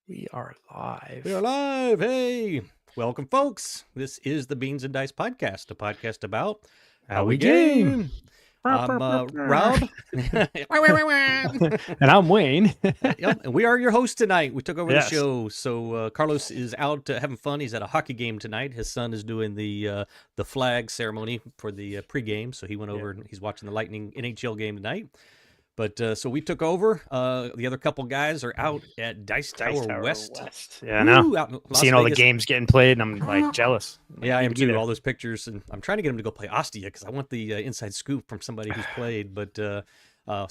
We are live. We are live. Hey, welcome, folks. This is the Beans and Dice podcast, a podcast about How we game. I'm Rob. And I'm Wayne. Yep, and we are your hosts tonight. We took over the Yes. show. So Carlos is out having fun. He's at a hockey game tonight. His son is doing the flag ceremony for the pregame. So he went over and he's watching the Lightning NHL game tonight. But so we took over. The other couple guys are out at Dice Tower West. Yeah, I know. Woo, out in Las Seeing all the Vegas. games getting played, and I'm like jealous. Yeah, I am Need to too. be there. All those pictures, and I'm trying to get him to go play Ostia because I want the inside scoop from somebody who's played. But so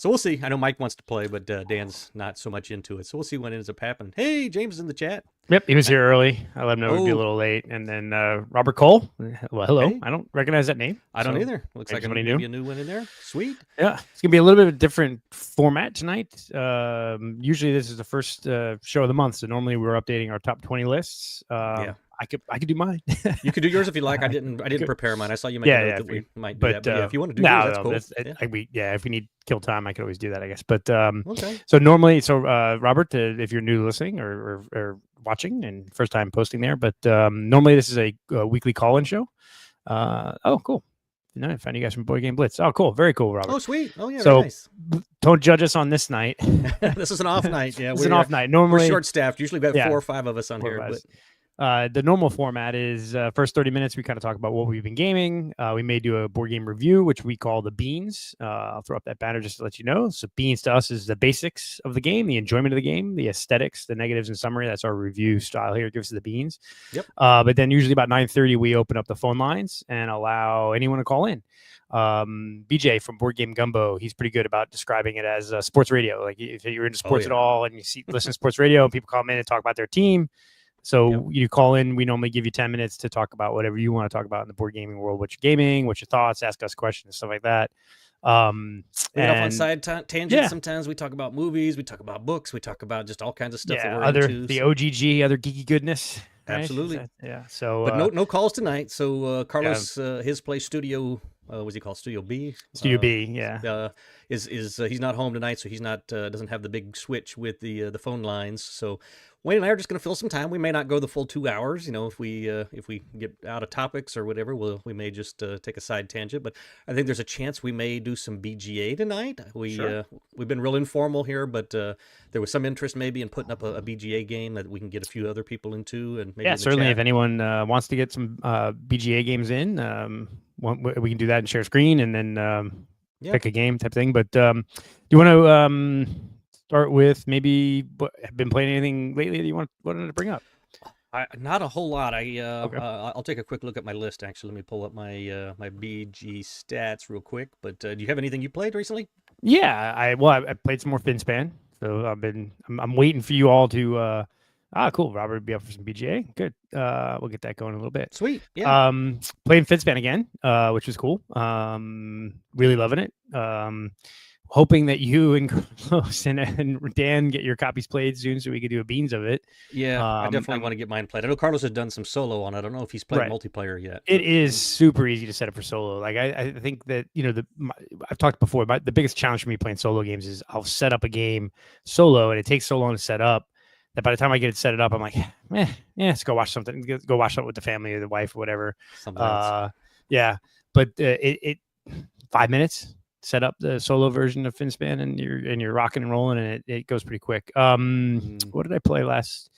we'll see. I know Mike wants to play, but Dan's not so much into it. So we'll see what ends up happening. Hey, James is in the chat. Yep, he was here early. I let him know it would be a little late. And then Robert Cole. Well, hello. Hey. I don't recognize that name. I don't either. Looks like somebody maybe a new one in there. Sweet. Yeah, it's gonna be a little bit of a different format tonight. Usually this is the first show of the month, so normally we're updating our top 20 lists. Yeah. I could do mine. You could do yours if you like. I didn't prepare mine. I saw you make a note that we might do that. But yeah, if you want to do yours, that's cool. If we need kill time, I could always do that, I guess. But okay. So normally, Robert, if you're new to listening or watching and first time posting there, but normally this is a weekly call-in show. Oh, cool. No, I found you guys from Board Game Blitz. Oh, cool. Very cool, Robert. Oh, sweet. Oh, yeah. So very nice. Don't judge us on this night. This is an off night. Yeah, it's an off night. Normally we're short-staffed. Usually we have 4 or 5 of us on here. But the normal format is first 30 minutes, we kind of talk about what we've been gaming. We may do a board game review, which we call the Beans. I'll throw up that banner just to let you know. So Beans to us is the basics of the game, the enjoyment of the game, the aesthetics, the negatives and summary. That's our review style here. It gives us the Beans. Yep. But then usually about 9:30, we open up the phone lines and allow anyone to call in. BJ from Board Game Gumbo, he's pretty good about describing it as sports radio. Like if you're into sports at all and you listen to sports radio and people call in and talk about their team. So you call in, we normally give you 10 minutes to talk about whatever you want to talk about in the board gaming world, what you're gaming, what's your thoughts, ask us questions, stuff like that. We get off on side tangents. Sometimes we talk about movies, we talk about books, we talk about just all kinds of stuff that we're into. The OGG, other geeky goodness. Right? Absolutely. So, but no calls tonight. So Carlos, his place studio, what's he called? Studio B. Studio B. Yeah. Is he's not home tonight, so he's not doesn't have the big switch with the phone lines. So Wayne and I are just going to fill some time. We may not go the full 2 hours. You know, if we get out of topics or whatever, we may just take a side tangent. But I think there's a chance we may do some BGA tonight. We've been real informal here, but there was some interest maybe in putting up a BGA game that we can get a few other people into. And maybe certainly if anyone wants to get some BGA games in, we can do that and share screen and then pick a game type thing. But do you want to start with maybe have been playing anything lately that you wanted to bring up? Not a whole lot. I'll take a quick look at my list. Actually, let me pull up my my BG stats real quick. But do you have anything you played recently? Yeah, I played some more FinSpan. So I'm waiting for you all to. Cool. Robert would be up for some BGA. Good. We'll get that going in a little bit. Sweet. Yeah. Playing FinSpan again, which was cool. Really loving it. Hoping that you and Carlos and Dan get your copies played soon so we could do a Beans of it. Yeah, I definitely want to get mine played. I know Carlos has done some solo on it. I don't know if he's played multiplayer yet. It is super easy to set up for solo. Like I think that, I've talked before, but the biggest challenge for me playing solo games is I'll set up a game solo and it takes so long to set up that by the time I get it set up, I'm like, let's go watch something. Go watch something with the family or the wife or whatever. Yeah, but it 5 minutes. Set up the solo version of FinSpan and you're rocking and rolling and it goes pretty quick. What did I play last?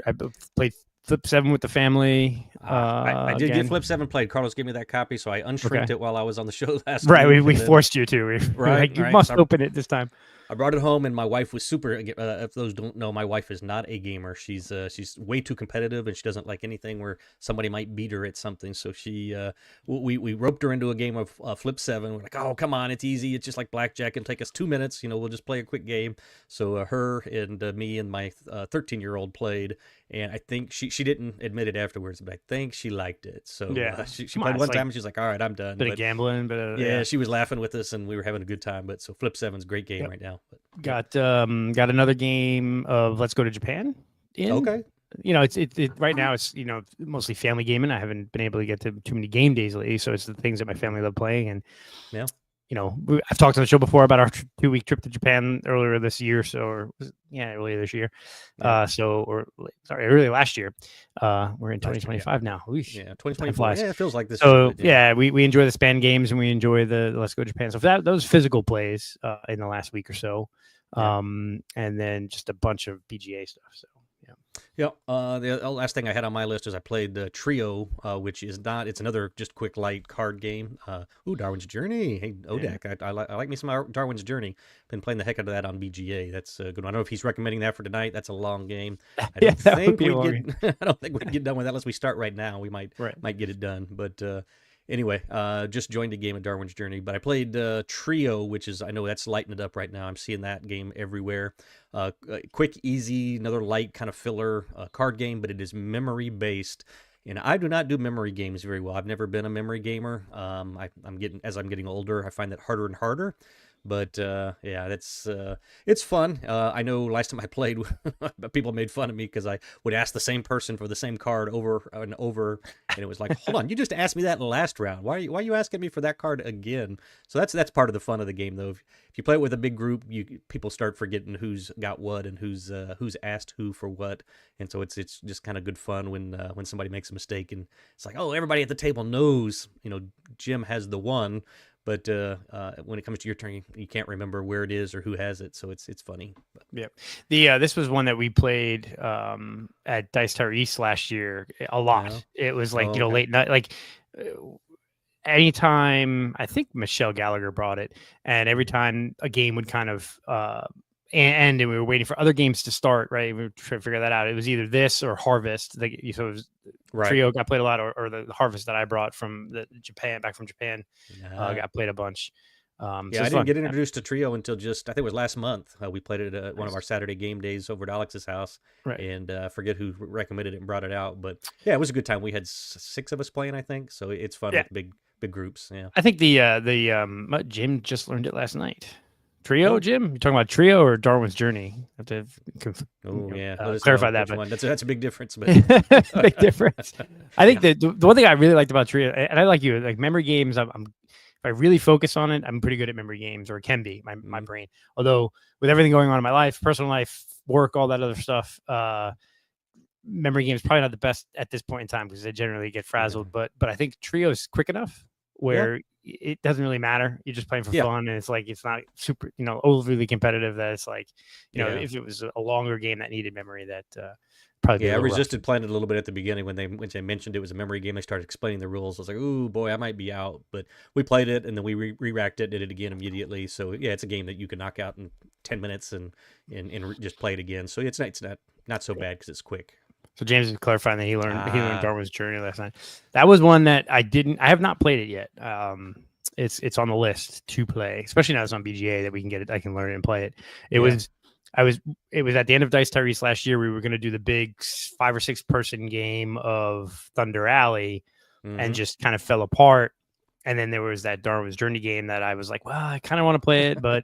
I played Flip 7 with the family. I did get Flip 7 played. Carlos gave me that copy, so I unshrinked it while I was on the show last week. Right, we forced you to. You must open it this time. I brought it home, and my wife was super. If those don't know, my wife is not a gamer. She's way too competitive, and she doesn't like anything where somebody might beat her at something. So we roped her into a game of Flip 7. We're like, oh, come on, it's easy. It's just like blackjack. It'll take us 2 minutes. We'll just play a quick game. So her and me and my 13-year-old played, and I think she didn't admit it afterwards, but I think she liked it. So she played one time, and she's like, all right, I'm done. Bit of gambling, but she was laughing with us, and we were having a good time. But so Flip 7's a great game right now. But, got another game of Let's Go to Japan. Okay. It's right now it's mostly family gaming. I haven't been able to get to too many game days lately, so it's the things that my family love playing. And I've talked on the show before about our 2-week trip to Japan earlier this year. So, earlier this year. Yeah. Early last year. We're in Last year, yeah. 2025 now. Oosh, Yeah, time 2024. flies. Yeah, it feels like this year. So But yeah. we enjoy the span games and we enjoy the Let's Go Japan. So those physical plays in the last week or so, Yeah. and then just a bunch of PGA stuff. So yeah. Yeah. The last thing I had on my list is I played the Trio, which is not. It's another just quick light card game. Darwin's Journey. Hey, Odak, I like me some Darwin's Journey. Been playing the heck out of that on BGA. That's a good one. I don't know if he's recommending that for tonight. That's a long game. I don't think we get. I don't think we can get done with that unless we start right now. We might get it done, but. Anyway, just joined a game of Darwin's Journey, but I played Trio, which is, I know that's lighting it up right now. I'm seeing that game everywhere. Quick, easy, another light kind of filler card game, but it is memory based. And I do not do memory games very well. I've never been a memory gamer. As I'm getting older, I find that harder and harder. But yeah, it's fun. I know last time I played, people made fun of me because I would ask the same person for the same card over and over, and it was like, hold on, you just asked me that in the last round. Why are you asking me for that card again? So that's part of the fun of the game, though. If you play it with a big group, people start forgetting who's got what and who's asked who for what, and so it's just kind of good fun when somebody makes a mistake and it's like, oh, everybody at the table knows, Jim has the one. But when it comes to your turn, you can't remember where it is or who has it, so it's funny. But. Yeah, this was one that we played at Dice Tower East last year a lot. Yeah. It was like late night, like anytime. I think Michelle Gallagher brought it, and every time a game would kind of end, and we were waiting for other games to start. Right, we were trying to figure that out. It was either this or Harvest. So it was. Right. Trio got played a lot, or the Harvest that I brought from back from Japan, got played a bunch. I didn't get introduced to Trio until I think it was last month. We played it at one of our Saturday game days over at Alex's house, and I forget who recommended it and brought it out. But yeah, it was a good time. We had 6 of us playing, I think, so it's fun with big groups. Yeah, I think the Jim just learned it last night. Trio, Jim? You're talking about Trio or Darwin's Journey? I have to clarify that. But that's a big difference. But big difference. I think the one thing I really liked about Trio, and I like you, like memory games. If I really focus on it, I'm pretty good at memory games, or can be my brain. Although with everything going on in my life, personal life, work, all that other stuff, memory games probably not the best at this point in time because they generally get frazzled. But I think Trio is quick enough where it doesn't really matter. You're just playing for fun, and it's like it's not super, overly competitive. That it's like, if it was a longer game that needed memory, that probably. I resisted playing it a little bit at the beginning when they mentioned it was a memory game. They started explaining the rules. I was like, "Ooh, boy, I might be out." But we played it, and then we re-racked it, did it again immediately. So yeah, it's a game that you can knock out in 10 minutes and just play it again. So it's not so bad because it's quick. So James is clarifying that he learned Darwin's Journey last night. That was one that I have not played it yet. It's on the list to play, especially now it's on BGA that we can get it. I can learn it and play it. It was at the end of Dice Tower East last year. We were going to do the big 5 or 6 person game of Thunder Alley, and just kind of fell apart. And then there was that Darwin's Journey game that I was like, well, I kind of want to play it, but.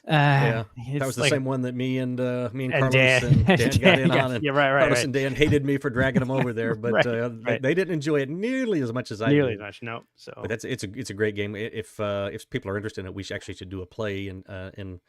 That was the same one that me and Carlos and Dan got in on. And Carlos and Dan hated me for dragging them over there, but they didn't enjoy it nearly as much as I did. No. So, but it's a great game. If people are interested in it, we should do a play and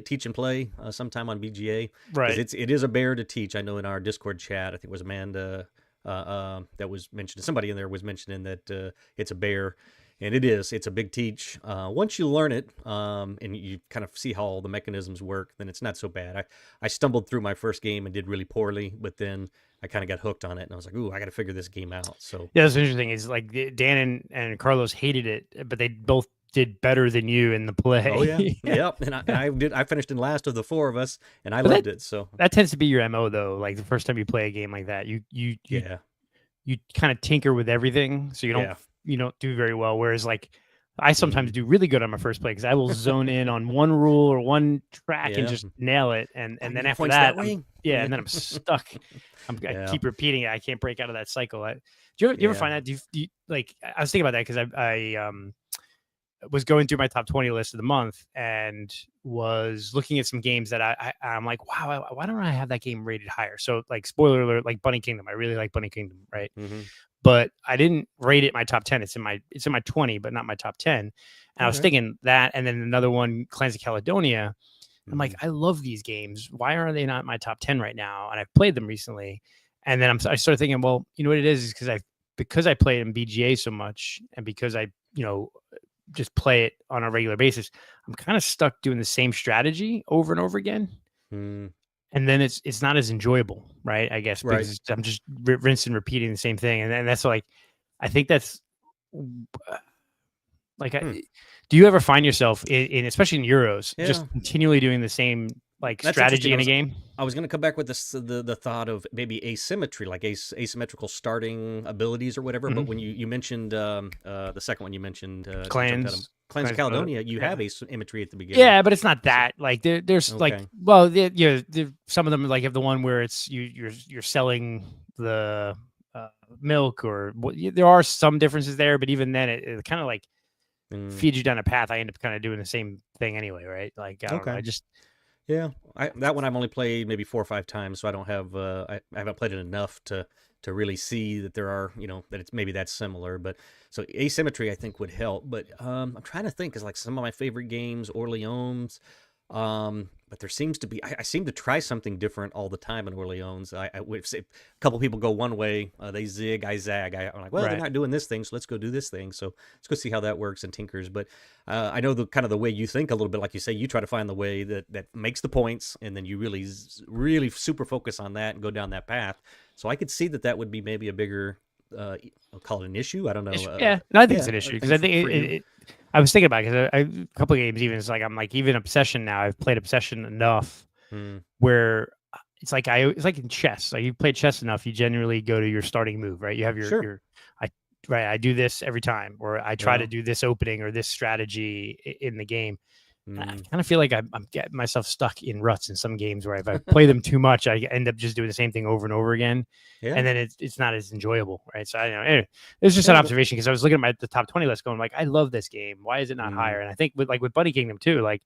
teach and play sometime on BGA. Right. It is a bear to teach. I know in our Discord chat, I think it was Amanda that was mentioned. Somebody in there was mentioning that it's a bear. And it's a big teach. Once you learn it, and you kind of see how all the mechanisms work, then it's not so bad. I stumbled through my first game and did really poorly, but then I kind of got hooked on it, and I was like, ooh, I got to figure this game out. So yeah, that's interesting. Is like Dan and Carlos hated it, but they both did better than you in the play. Oh yeah, yep. And I finished in last of the 4 of us, and I loved it. So that tends to be your MO though. Like the first time you play a game like that, you kind of tinker with everything, so you don't. You don't do very well. Whereas like I sometimes do really good on my first play because I will zone in on one rule or one track and just nail it. And then after that, and then I'm stuck. I keep repeating it. I can't break out of that cycle. Do you ever find that? Do you like, I was thinking about that because was going through my top 20 list of the month and was looking at some games that I'm like, wow, why don't I have that game rated higher? So like, spoiler alert, like Bunny Kingdom, I really like Bunny Kingdom, right? Mm-hmm. But I didn't rate it my top 10. It's in my 20, but not my top 10. And I was Okay. thinking that, and then another one, Clans of Caledonia. I'm like, Mm. I love these games. Why are they not in my top 10 right now? And I've played them recently. And then I started thinking, well, you know what it is because I play in BGA so much, and because I, just play it on a regular basis, I'm kind of stuck doing the same strategy over and over again. Mm. And then it's not as enjoyable, right? I guess Right. because I'm just rinsing, repeating the same thing. And then that's like, I think that's like, Hmm. do you ever find yourself in especially in Euros, Yeah. just continually doing the same like That's interesting. strategy in a game? I was going to come back with this the thought of maybe asymmetry, like asymmetrical starting abilities or whatever. But when Mhm. you mentioned the second one you mentioned, I jumped out of Clans, Clans of Caledonia, you have yeah. asymmetry at the beginning. Yeah, but it's not So that like there's like, okay. well, some of them like have the one where it's you're selling the milk or there are some differences there, but even then it kind of like Mm, feeds you down a path. I end up kind of doing the same thing anyway, right? Like I don't know, okay. I just Yeah, that one I've only played maybe 4 or 5 times, so I don't have I haven't played it enough to really see that there are that it's maybe that's similar. But so asymmetry I think would help. But I'm trying to think, is like some of my favorite games, Orleans. But there seems to be I seem to try something different all the time in Orleans. I would say a couple people go one way, they zig, I zag. I'm like, well, they're right. not doing this thing, so let's go do this thing. So let's go see how that works and tinkers. But I know the kind of the way you think a little bit, like you say, you try to find the way that makes the points, and then you really super focus on that and go down that path. So I could see that would be maybe a bigger, I'll call it an issue. I don't know. Yeah, no, I think it's Yeah, an a issue because thing I think for you. I was thinking about it because a couple of games even it's like I'm like even Obsession now. I've played Obsession enough Mm, where it's like in chess. Like you play chess enough, you generally go to your starting move, right? You have sure. your I right. I do this every time, or I try to Yeah. do this opening or this strategy in the game. And I Mm, kind of feel like I'm getting myself stuck in ruts in some games where if I play them too much, I end up just doing the same thing over and over again, yeah. and then it's not as enjoyable, right? So I don't know. Anyway, it's just an Yeah. observation because I was looking at the top 20 list, going like, I love this game. Why is it not Mm, higher? And I think with Bunny Kingdom too, like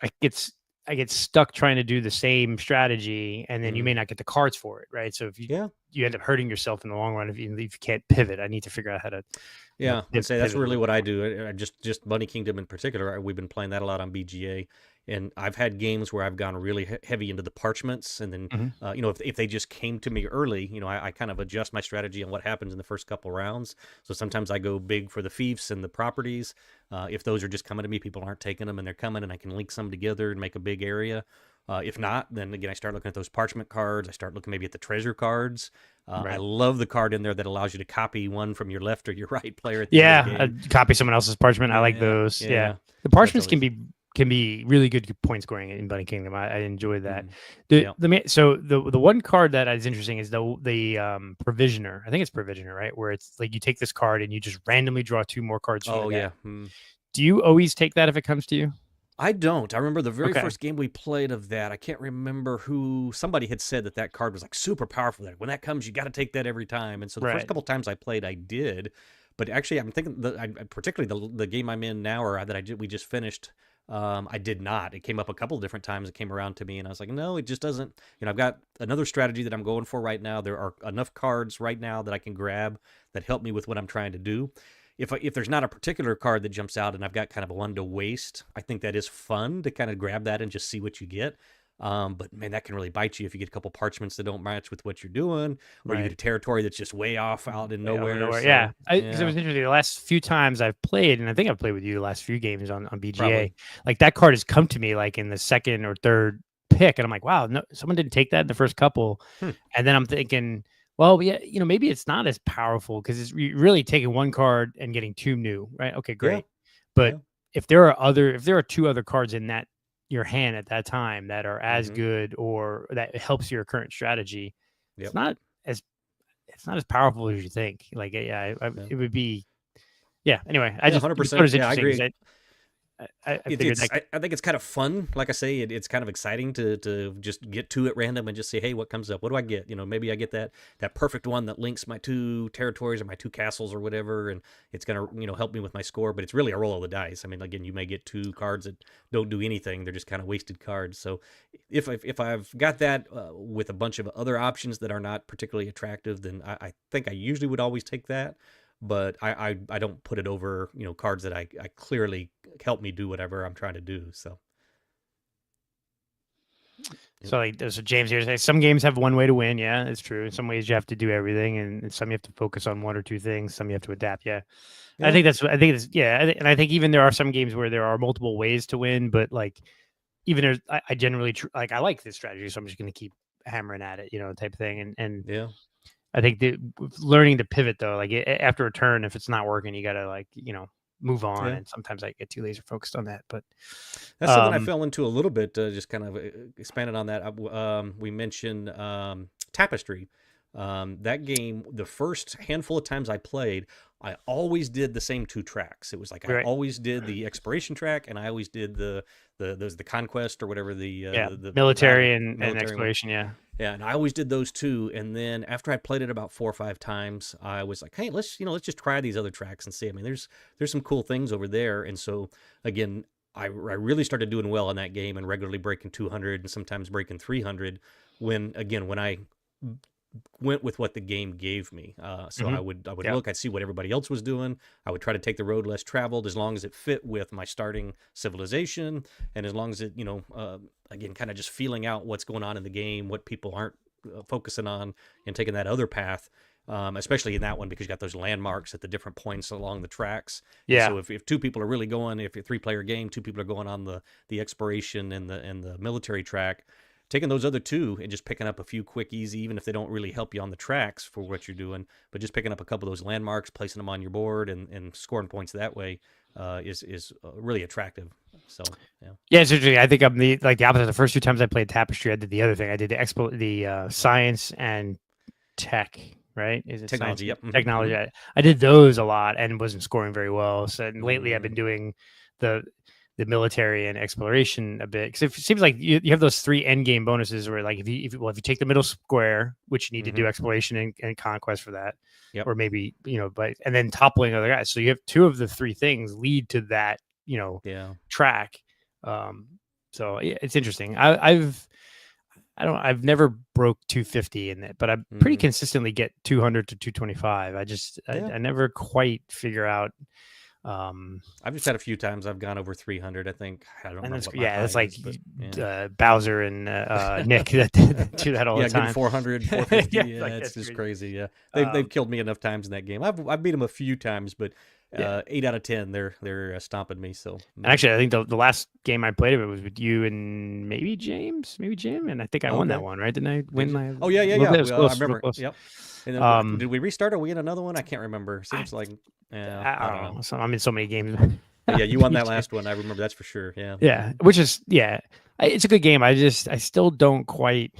I get I get stuck trying to do the same strategy, and then you may mm, not get the cards for it, right? So if yeah. you end up hurting yourself in the long run if you can't pivot. I need to figure out how to Yeah, I'd say that's pivot a really little what bit I more. do. Just Bunny Kingdom in particular. We've been playing that a lot on BGA, and I've had games where I've gone really heavy into the parchments, and then Mhm. if they just came to me early, I kind of adjust my strategy on what happens in the first couple rounds. So sometimes I go big for the fiefs and the properties. If those are just coming to me, people aren't taking them, and they're coming, and I can link some together and make a big area. If not, then again, I start looking at those parchment cards. I start looking maybe at the treasure cards. I Right. love the card in there that allows you to copy one from your left or your right player at the end of the Yeah, game. copy someone else's parchment. I like Yeah, those. Yeah, yeah. the That's parchments always can be really good point scoring in Bunny Kingdom. I enjoy that. mm, yeah. So the one card that is interesting is the provisioner. I think it's provisioner, right? Where it's like you take this card and you just randomly draw two more cards from the Oh deck. yeah. Mm. Do you always take that if it comes to you? I don't. I remember the very Okay, first game we played of that. I can't remember who. Somebody had said that card was like super powerful. That when that comes, you got to take that every time. And so the first right, couple times I played, I did. But actually, I'm thinking particularly the game I'm in now, or that we just finished. I did not. It came up a couple of different times. It came around to me, and I was like, no, it just doesn't. I've got another strategy that I'm going for right now. There are enough cards right now that I can grab that help me with what I'm trying to do. If there's not a particular card that jumps out and I've got kind of one to waste, I think that is fun to kind of grab that and just see what you get. But man, that can really bite you if you get a couple parchments that don't match with what you're doing, or you get right. a territory that's just way off out in Way out of nowhere. nowhere. Yeah, So because it yeah, was interesting. The last few times I've played, and I think I've played with you the last few games on BGA. probably. Like that card has come to me like in the second or third pick, and I'm like, wow, no, someone didn't take that in the first couple. Hmm. And then I'm thinking, well, yeah, maybe it's not as powerful because it's really taking one card and getting two new, right? Okay, Yeah, great. But yeah. if there are two other cards in that your hand at that time that are as Mm-hmm. good or that helps your current strategy, it's Yep. not as powerful as you think. Like, yeah, Yeah. it would be. Yeah. Anyway, I Yeah. just 100%. thought it was Yeah, I interesting because agree. I figured that. I think it's kind of fun. Like I say, it's kind of exciting to just get to it random and just say, hey, what comes up? What do I get? Maybe I get that perfect one that links my 2 territories or my 2 castles or whatever, and it's gonna help me with my score. But it's really a roll of the dice. I mean, again, you may get 2 cards that don't do anything. They're just kind of wasted cards. So if I've got that with a bunch of other options that are not particularly attractive, then I think I usually would always take that. But I don't put it over cards that I clearly help me do whatever I'm trying to do. So like there's a James here say some games have one way to win. Yeah, it's true. In some ways you have to do everything, and some you have to focus on 1 or 2 things. Some you have to adapt. Yeah, yeah. I think it's and I think even there are some games where there are multiple ways to win, but like even there's I generally like I like this strategy, so I'm just going to keep hammering at it, type of thing. And yeah. I think learning to pivot though, like after a turn, if it's not working, you got to move on. Yeah. And sometimes I get too laser focused on that, but that's something I fell into a little bit. Just kind of expanded on that. We mentioned Tapestry. That game, the first handful of times I played, I always did the same 2 tracks. It was like I always did the exploration track, and I always did the conquest or whatever the military battle, and exploration. Yeah, and I always did those 2. And then after I played it about 4 or 5 times, I was like, hey, let's just try these other tracks and see. I mean, there's some cool things over there. And so again, I really started doing well in that game and regularly breaking 200 and sometimes breaking 300 when I went with what the game gave me. So I would look, I'd see what everybody else was doing. I would try to take the road less traveled as long as it fit with my starting civilization, and as long as it, again, kind of just feeling out what's going on in the game, what people aren't focusing on, and taking that other path. Especially in that one, because you got those landmarks at the different points along the tracks. Yeah. And so if 2 people are really going, if you're a 3-player game, 2 people are going on the exploration and the military track, taking those other 2 and just picking up a few quick, easy, even if they don't really help you on the tracks for what you're doing, but just picking up a couple of those landmarks, placing them on your board, and scoring points that way is really attractive. So yeah, it's interesting. I think I'm the opposite. The first 2 times I played Tapestry, I did the other thing. I did the science and tech. Right? Is it technology? Science? Yep. Technology. I did those a lot and wasn't scoring very well. So lately I've been doing the military and exploration a bit, because it seems like you have those 3 end game bonuses where, like, if you take the middle square, which you need to do exploration and conquest for that, or maybe but and then toppling other guys. So you have 2 of the 3 things lead to that track. So yeah, it's interesting. I've never broke 250 in it, but I pretty consistently get 200 to 225. I never quite figure out. I've just had a few times I've gone over 300. I think I don't know. That's like Bowser and Nick that do that all the time. Yeah, 400, 450. It's just crazy. Yeah, they've killed me enough times in that game. I've beat them a few times, but 8 out of 10 they're stomping me. So actually, I think the last game I played of it was with you and maybe Jim, and I think I won that one, right? Didn't I win my? Oh yeah. I remember. Yep. And then, did we restart or we in another one? I can't remember. Seems like I don't know. So I'm in so many games. Yeah, you won that last one. I remember, that's for sure. Yeah. Yeah, which is it's a good game. I still don't quite.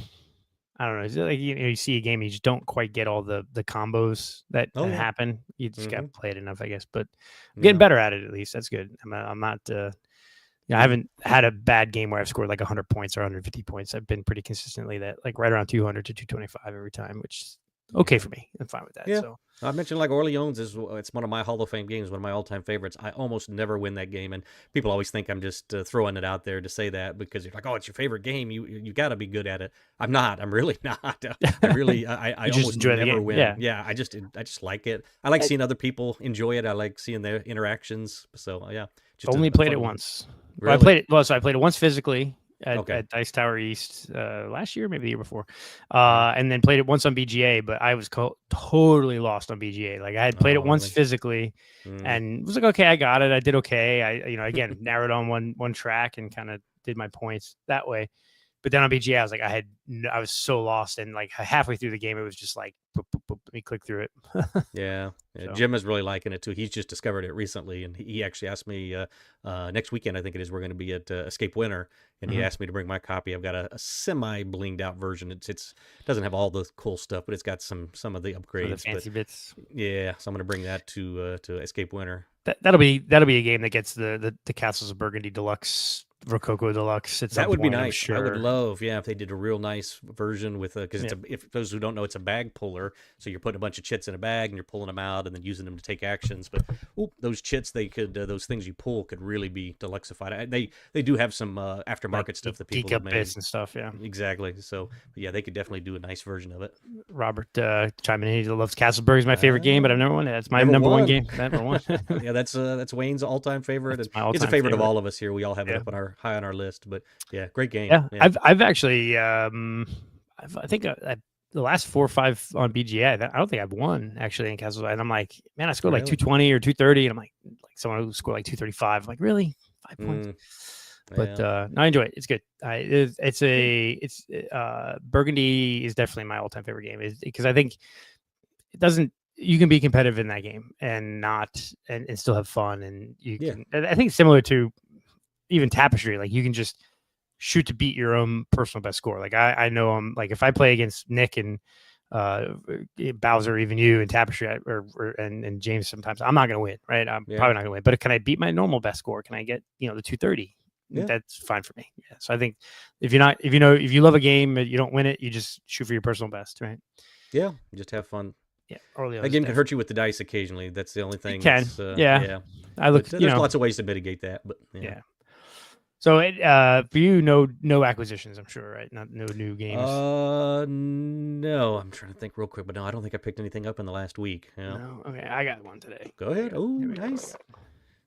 I don't know. It's like you see a game, you just don't quite get all the combos that happen. You just got to play it enough, I guess. But I'm getting better at it, at least. That's good. I'm not. I haven't had a bad game where I've scored like 100 points or 150 points. I've been pretty consistently that, like, right around 200 to 225 every time, which is okay for me. I'm fine with that. Yeah. So I mentioned, like, Orleans it's one of my Hall of Fame games, one of my all-time favorites. I almost never win that game, and people always think I'm just throwing it out there to say that, because you're like, oh, it's your favorite game, you got to be good at it. I'm not. I'm really not. I really I almost enjoy the never game. win. Yeah. I just like it. I like seeing other people enjoy it. I like seeing their interactions. So yeah, just only played it once. Really? So I played it once physically at Dice Tower East last year, maybe the year before, and then played it once on BGA. But I was totally lost on BGA. Like, I had played it once physically, and was like, okay, I got it. I did okay. I again narrowed on one track and kind of did my points that way. But then on BGA, I was like, I was so lost, and like halfway through the game, it was just like, boop, boop, boop, let me click through it. Yeah, So, Jim is really liking it too. He's just discovered it recently, and he actually asked me next weekend. I think it is. We're going to be at Escape Winter, and he asked me to bring my copy. I've got a semi blinged out version. It doesn't have all the cool stuff, but it's got some of the some of upgrades. the fancy bits. Yeah, so I'm going to bring that to Escape Winter. That'll be a game that gets the Castles of Burgundy Deluxe, Rococo Deluxe. At some That would be point, I'm nice. sure. I would love, yeah, if they did a real nice version with because Yeah. if those who don't know, it's a bag puller. So you're putting a bunch of chits in a bag and you're pulling them out and then using them to take actions. But those chits, they could those things you pull could really be deluxified. They do have some aftermarket Like stuff that geek people up have made. bits and stuff. Yeah. Exactly. So yeah, they could definitely do a nice version of it. Robert chiming in. He loves Castleberg is my favorite game, but I've never won it. That's my number one game. Number one. Yeah, that's Wayne's all-time favorite. That's my all-time it's a favorite of all of us here. We all have it up on our high on our list. But yeah, great game. Yeah, I've actually I think the last 4 or 5 on BGA. I don't think I've won actually in Castle. And I'm like, man, I scored like 220 or 230, and I'm like someone who scored like 235. I'm like, really, 5 points? But no, I enjoy it. It's good. It's Burgundy is definitely my all-time favorite game. Because I think it doesn't. You can be competitive in that game and not and still have fun, and you can. I think it's similar to even Tapestry. Like you can just shoot to beat your own personal best score. Like I know I'm like if I play against Nick and Bowser, even you and Tapestry and James, sometimes I'm not going to win, right? I'm probably not going to win. But can I beat my normal best score? Can I get the 230? Yeah. That's fine for me. Yeah. So I think if you love a game, you don't win it, you just shoot for your personal best, right? Yeah, just have fun. Yeah, that game can hurt you with the dice occasionally. That's the only thing. It can. Yeah. I look. There's lots of ways to mitigate that, but yeah. So for you, no acquisitions, I'm sure, right? No new games. No. I'm trying to think real quick, but no, I don't think I picked anything up in the last week. No. Okay, I got one today. Go ahead. Oh, nice.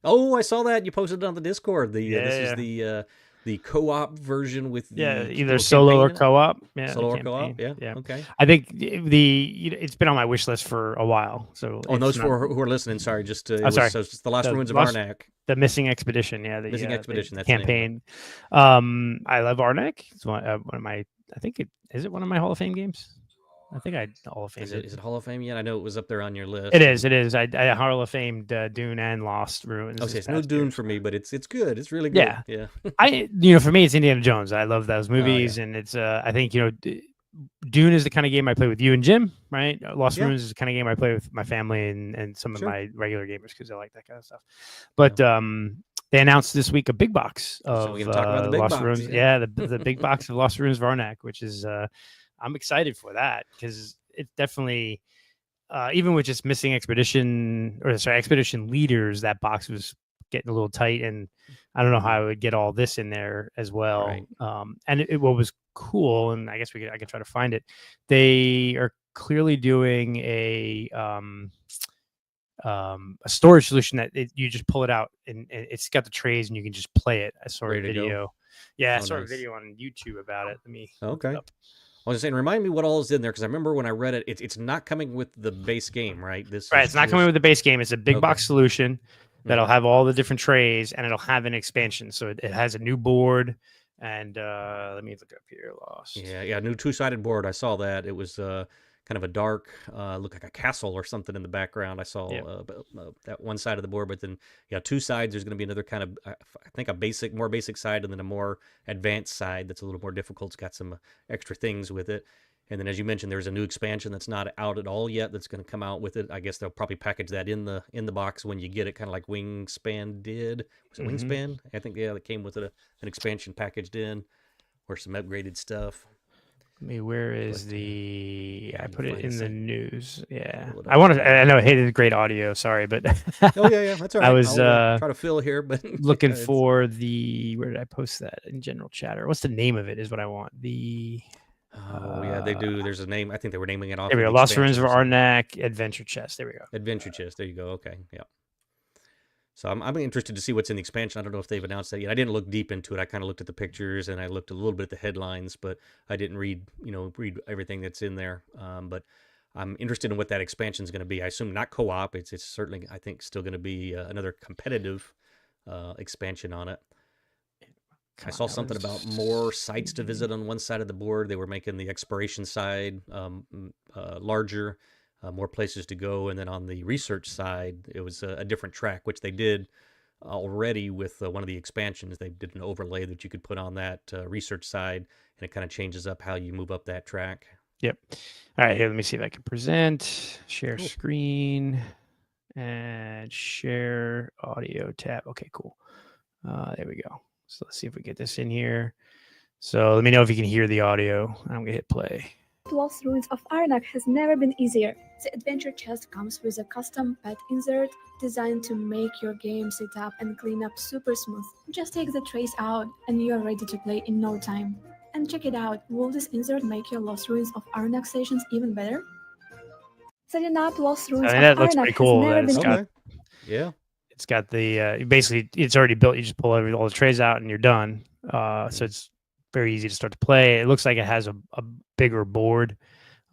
Oh, I saw that you posted it on the Discord. This is the co-op version with either solo or co-op. Yeah, solo or co-op. Yeah. Okay. I think it's been on my wish list for a while. So those who are listening, sorry, just so it's the Lost Ruins of Arnak. The Missing Expedition, the Missing Expedition. That's campaign. I love Arnak. It's one of my. I think is it one of my Hall of Fame games. I think I Hall of Fame. Is it Hall of Fame yet? I know it was up there on your list. It is. I Hall of Famed Dune and Lost Ruins. Okay, it's no Dune for me, but it's good. It's really good. Yeah. For me, it's Indiana Jones. I love those movies, and it's I think Dune is the kind of game I play with you and Jim, right? Lost Ruins is the kind of game I play with my family and some of my regular gamers because I like that kind of stuff. But they announced this week a big box of Lost Ruins. Yeah, the big box of Lost Ruins of Arnak, which is I'm excited for that because it definitely even with just missing expedition leaders, that box was getting a little tight, and I don't know how I would get all this in there as well. Right. And what was cool, and I guess I could try to find it. They are clearly doing a storage solution that you just pull it out and it's got the trays and you can just play it. I saw a video. Yeah, I saw a video on YouTube about it. Let me look it up. I was saying, remind me what all is in there because I remember when I read it, it's not coming with the base game, right? It's not coming with the base game. It's a big box solution that'll have all the different trays and it'll have an expansion. So it has a new board and let me look up here. Lost. Yeah, new 2-sided board. I saw that. It was kind of a dark, looked like a castle or something in the background. I saw that one side of the board, but then 2 sides. There's going to be another kind of, I think, more basic side, and then a more advanced side that's a little more difficult. It's got some extra things with it. And then, as you mentioned, there's a new expansion that's not out at all yet that's going to come out with it. I guess they'll probably package that in the box when you get it, kind of like Wingspan did. Was it Wingspan? I think that came with an expansion packaged in, or some upgraded stuff. Where is I put it in the news. Yeah, I know. Hey, this is great audio. Sorry, but that's all right. I was try to fill here, but looking for where did I post that in general chatter? What's the name of it? Is what I want. They do. There's a name. I think they were naming it off. There we go. Lost Ruins of Arnak Adventure Chest. There we go. Adventure Chest. There you go. Okay. Yeah. So I'm interested to see what's in the expansion. I don't know if they've announced that yet. I didn't look deep into it. I kind of looked at the pictures and I looked a little bit at the headlines, but I didn't read everything that's in there. But I'm interested in what that expansion is going to be. I assume not co-op. It's certainly, I think, still going to be another competitive expansion on it. I Come on, saw that something about more sites to visit on one side of the board. They were making the exploration side larger, more places to go, and then on the research side, it was a different track, which they did already with one of the expansions. They did an overlay that you could put on that research side, and it kind of changes up how you move up that track. Yep. All right, here, let me see if I can present, share Cool. screen, and share audio tab. Okay, cool. There we go. So let's see if we get this in here. So let me know if you can hear the audio. I'm gonna hit play. Lost Ruins of Arnak has never been easier. The adventure chest comes with a custom pet insert designed to make your game setup and cleanup super smooth. Just take the trace out and you are ready to play in no time. And check it out, will this insert make your Lost Ruins of Arnak sessions even better? Setting up Lost Ruins of that looks Arnak pretty has cool. never That it's been got, Okay. Yeah. it's got the basically it's already built. You just pull all the trays out and you're done. So it's very easy to start to play. It looks like it has a bigger board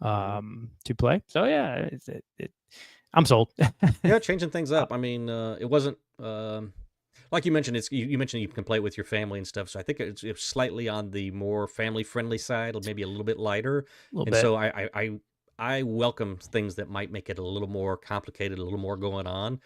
to play. So yeah, I'm sold. Yeah, changing things up. I mean, it wasn't like you mentioned. You mentioned you can play it with your family and stuff. So I think it's slightly on the more family friendly side, maybe a little bit lighter. A little And bit. so I welcome things that might make it a little more complicated, a little more going on.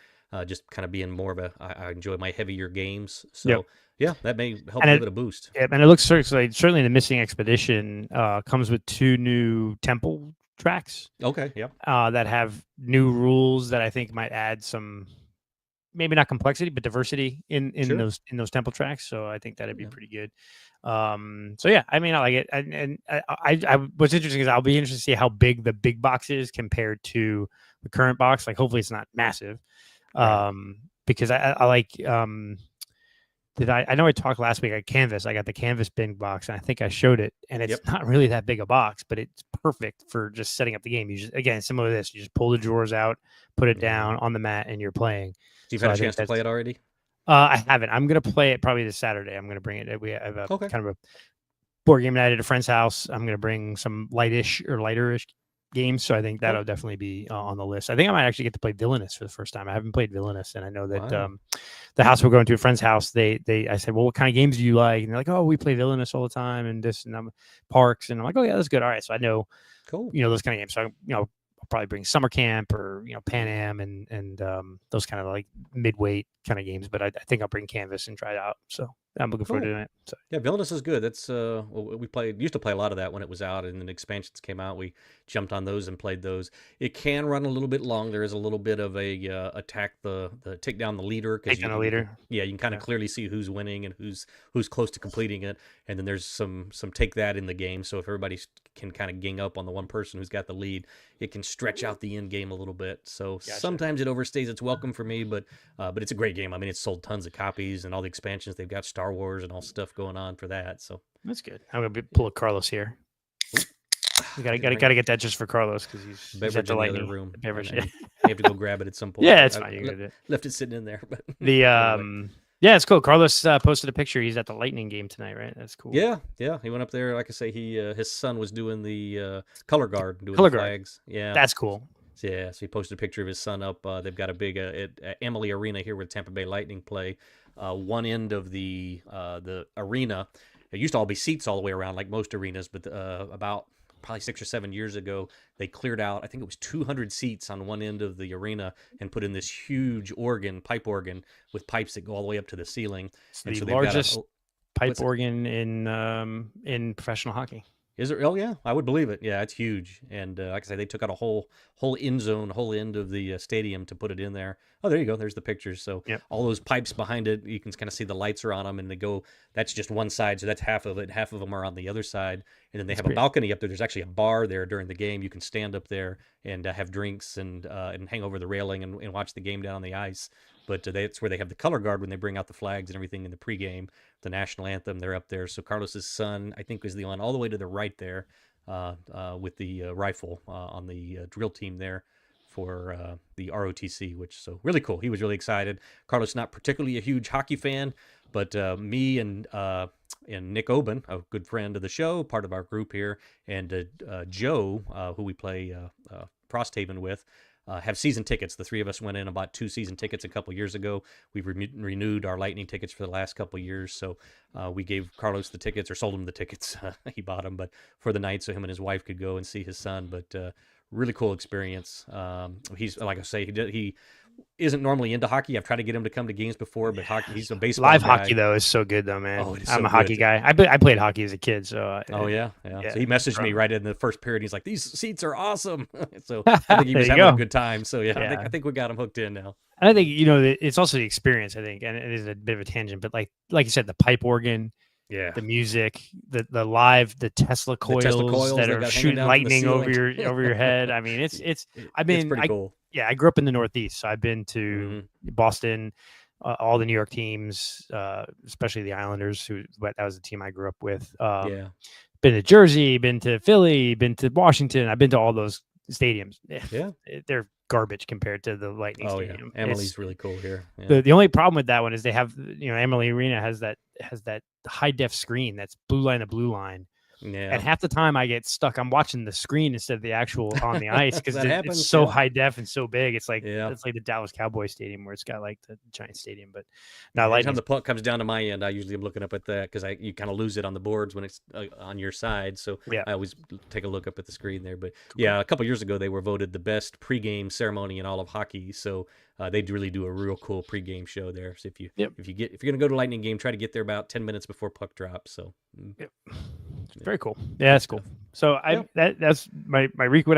Just kind of being more of I enjoy my heavier games. So Yep. yeah, that may help And give it a boost. Yeah, and it looks certainly the Missing Expedition comes with 2 new temple tracks Okay. Yeah. that have new rules that I think might add some, maybe not complexity, but diversity in Sure. those temple tracks. So I think that'd be Yeah. pretty good. So yeah, I mean, I like it. And what's interesting is I'll be interested to see how big the big box is compared to the current box. Like, hopefully it's not massive, Right. because I like. I know I talked last week at Canvas. I got the Canvas bin box, and I think I showed it. And it's Yep. not really that big a box, but it's perfect for just setting up the game. You just, again, similar to this, you just pull the drawers out, put it down on the mat, and you're playing. So you've So had a I think chance to play it already? I haven't. I'm gonna play it probably this Saturday. I'm gonna bring it. We have a Okay. kind of a board game night at a friend's house. I'm gonna bring some lighterish games. So I think Cool. that'll definitely be on the list. I think I might actually get to play Villainous for the first time. I haven't played Villainous, and I know that Wow. the house we're going to, a friend's house, I said, well, what kind of games do you like? And they're like, oh, we play Villainous all the time, and this and Parks, and I'm like, oh yeah, that's good. All right, so I know, Cool. those kind of games. So I'll probably bring Summer Camp or Pan Am and those kind of like midweight kind of games. But I think I'll bring Canvas and try it out. So I'm looking forward to Cool. doing it. So Yeah, Villainous is good. That's we used to play a lot of that when it was out, and then expansions came out. We jumped on those and played those. It can run a little bit long. There is a little bit of a attack the take down the leader, because take down the leader. yeah, you can kind of Yeah. clearly see who's winning and who's close to completing it. And then there's some take that in the game. So if everybody can kind of gang up on the one person who's got the lead, it can stretch out the end game a little bit. So sometimes it overstays its welcome for me, but it's a great game. I mean, it's sold tons of copies, and all the expansions. They've got Star Wars and all stuff going on for that. So That's good. I'm gonna pull a Carlos here. We gotta get that just for Carlos because he's at beverage the in the other lightning room. beverage. And you have to go grab it at some point. Yeah, it's fine. You can do it. Left it sitting in there, but The anyway. yeah, it's cool. Carlos posted a picture. He's at the Lightning game tonight, right? That's cool. Yeah, he went up there. Like I say, his son was doing the color guard, doing Color the guard. flags. Yeah, That's cool. yeah. So he posted a picture of his son up. They've got a big at Emily Arena here where Tampa Bay Lightning play. One end of the arena, it used to all be seats all the way around, like most arenas, but about probably 6 or 7 years ago, they cleared out, I think it was 200 seats on one end of the arena and put in this huge pipe organ with pipes that go all the way up to the ceiling. It's And the so they've got largest pipe what's it? organ in professional hockey. Is it? Oh yeah, I would believe it. Yeah, it's huge. And like I say, they took out a whole end zone, whole end of the stadium to put it in there. Oh, there you go. There's the pictures. So Yep. all those pipes behind it, you can kind of see the lights are on them, and they go. That's just one side, so that's half of it. Half of them are on the other side, and then they have a balcony up there. There's actually a bar there during the game. You can stand up there and have drinks and hang over the railing and watch the game down on the ice. But that's where they have the color guard when they bring out the flags and everything in the pregame. The national anthem, they're up there. So Carlos's son, I think, was the one all the way to the right there with the rifle on the drill team there for the ROTC, which so really cool. He was really excited. Carlos not particularly a huge hockey fan, but me and Nick Oben, a good friend of the show, part of our group here, and Joe, who we play Frosthaven with, have season tickets. The three of us went in and bought 2 season tickets a couple years ago. We've renewed our Lightning tickets for the last couple years. So we gave Carlos the tickets, or sold him the tickets. He bought them, but for the night, so him and his wife could go and see his son. But really cool experience. He's, like I say, he isn't normally into hockey. I've tried to get him to come to games before, but hockey, he's a baseball Live guy. hockey though is so good though, man. Oh, it is I'm so a hockey good. guy. I played hockey as a kid, so Oh yeah. So he messaged me right in the first period. He's like, "These seats are awesome." So I think he was There you having a go. good time. So yeah, Yeah. I think we got him hooked in now. And I think it's also the experience. I think, and it is a bit of a tangent, but like you said, the pipe organ, Yeah. the music, the Tesla coils, that they are got hanging shooting down from the lightning over ceiling. your head. I mean, it's. It's pretty cool. Yeah, I grew up in the Northeast, so I've been to Mhm. Boston, all the New York teams, especially the Islanders, that was the team I grew up with. Yeah. Been to Jersey, been to Philly, been to Washington. I've been to all those stadiums. Yeah. They're garbage compared to the Lightning Oh Stadium. yeah. Emily's really cool here. Yeah. The only problem with that one is they have, Emily Arena has that high def screen that's blue line to blue line. Yeah. And half the time I get stuck. I'm watching the screen instead of the actual on the ice because That happens, it's so yeah. high def and so big. It's like Yeah. it's like the Dallas Cowboys Stadium where it's got like the giant stadium. But now Every time Lightning. the puck comes down to my end, I usually am looking up at that because you kind of lose it on the boards when it's on your side. So Yeah. I always take a look up at the screen there. But yeah, a couple years ago they were voted the best pregame ceremony in all of hockey. So they really do a real cool pregame show there. So if you're gonna go to Lightning game, try to get there about 10 minutes before puck drop. So Very cool. Yeah, that's cool. So that's my recent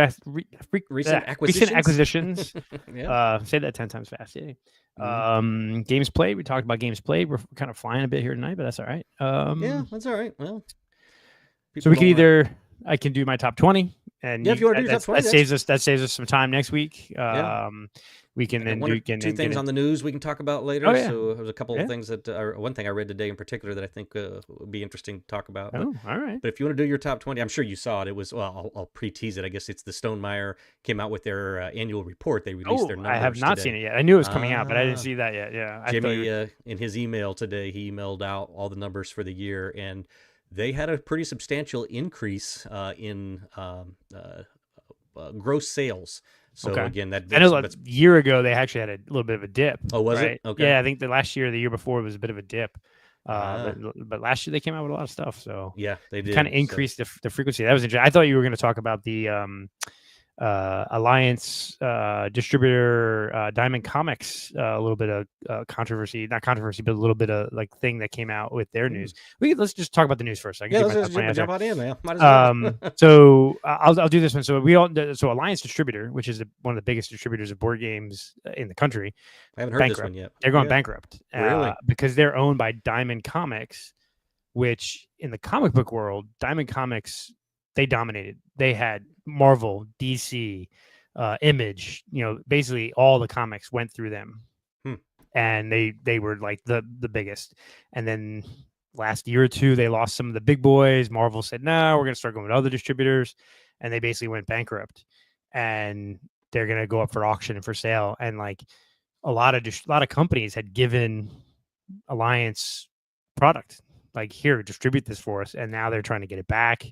acquisitions. Yeah. Say that 10 times fast. Yeah. Mhm. Games played. We talked about games played. We're kind of flying a bit here tonight, but that's all right. Yeah, that's all right. Well, So we can I can do my top 20, and if you want to do your top 20, that saves us some time next week. Yeah. We can then do two things on the news we can talk about later. Oh, yeah. So there's a couple of things that one thing I read today in particular that I think would be interesting to talk about. Oh, all right. But if you want to do your top 20, I'm sure you saw it. It was, well, I'll pre-tease it. I guess it's the Stonemeyer came out with their annual report. They released their numbers I have not today. seen it yet. I knew it was coming out, but I didn't see that yet. Yeah. Jimmy, in his email today, he emailed out all the numbers for the year, and they had a pretty substantial increase in gross sales. So again, I know a year ago they actually had a little bit of a dip. Oh, was right? it? Okay. Yeah, I think the last year or the year before was a bit of a dip. But last year they came out with a lot of stuff. So yeah, they did kind of increased the frequency. That was interesting. I thought you were going to talk about the Alliance distributor Diamond Comics, a little bit of not controversy, but a little bit of like thing that came out with their news. Let's just talk about the news first. Let's just jump on in, man. Might as well. So I'll do this one. So Alliance Distributor, which is one of the biggest distributors of board games in the country. I haven't heard this one yet. They're going bankrupt. Really? Because they're owned by Diamond Comics, which in the comic book world, Diamond Comics, they dominated. They had Marvel, DC, Image, basically all the comics went through them. And they were like the biggest. And then last year or two, they lost some of the big boys. Marvel said, no, we're going to start going with other distributors. And they basically went bankrupt. And they're going to go up for auction and for sale. And like a lot of companies had given Alliance product, like, here, distribute this for us. And now they're trying to get it back.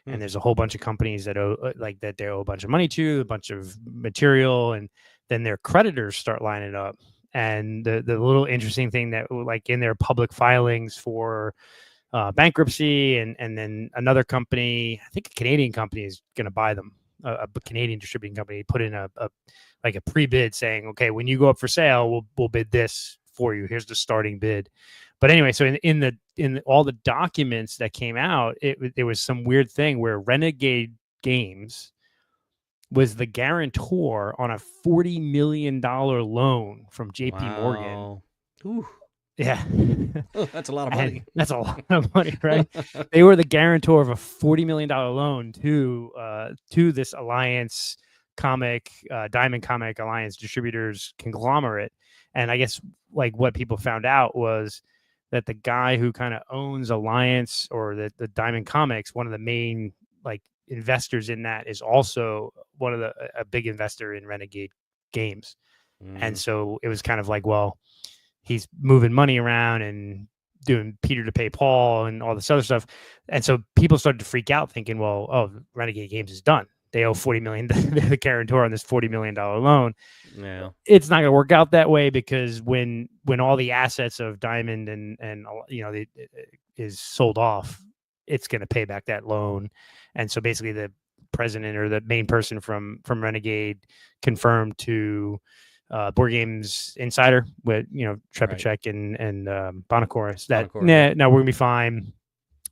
And there's a whole bunch of companies that they owe a bunch of money to, a bunch of material, and then their creditors start lining up. And the little interesting thing that, like, in their public filings for bankruptcy, and then another company, I think a Canadian company, is going to buy them. A Canadian distributing company put in a pre-bid saying, okay, when you go up for sale, we'll bid this for you. Here's the starting bid. But anyway, so in all the documents that came out, there was some weird thing where Renegade Games was the guarantor on a $40 million loan from JP Morgan. Ooh. Yeah. That's a lot of money. That's a lot of money, right? They were the guarantor of a $40 million loan to this Alliance Comic, Diamond Comic Alliance Distributors conglomerate. And I guess, like, what people found out was that the guy who kind of owns Alliance, or the Diamond Comics, one of the main, like, investors in that, is also a big investor in Renegade Games. And so it was kind of like, well, he's moving money around and doing Peter to pay Paul and all this other stuff. And so people started to freak out, thinking, well, Renegade Games is done. they owe 40 million. They're the guarantor on this $40 million loan. Yeah. It's not going to work out that way, because when all the assets of Diamond and is sold off, it's going to pay back that loan. And so basically the president or the main person from Renegade confirmed to Board Games Insider with Trebek and Bonacoris that no, we're gonna be fine.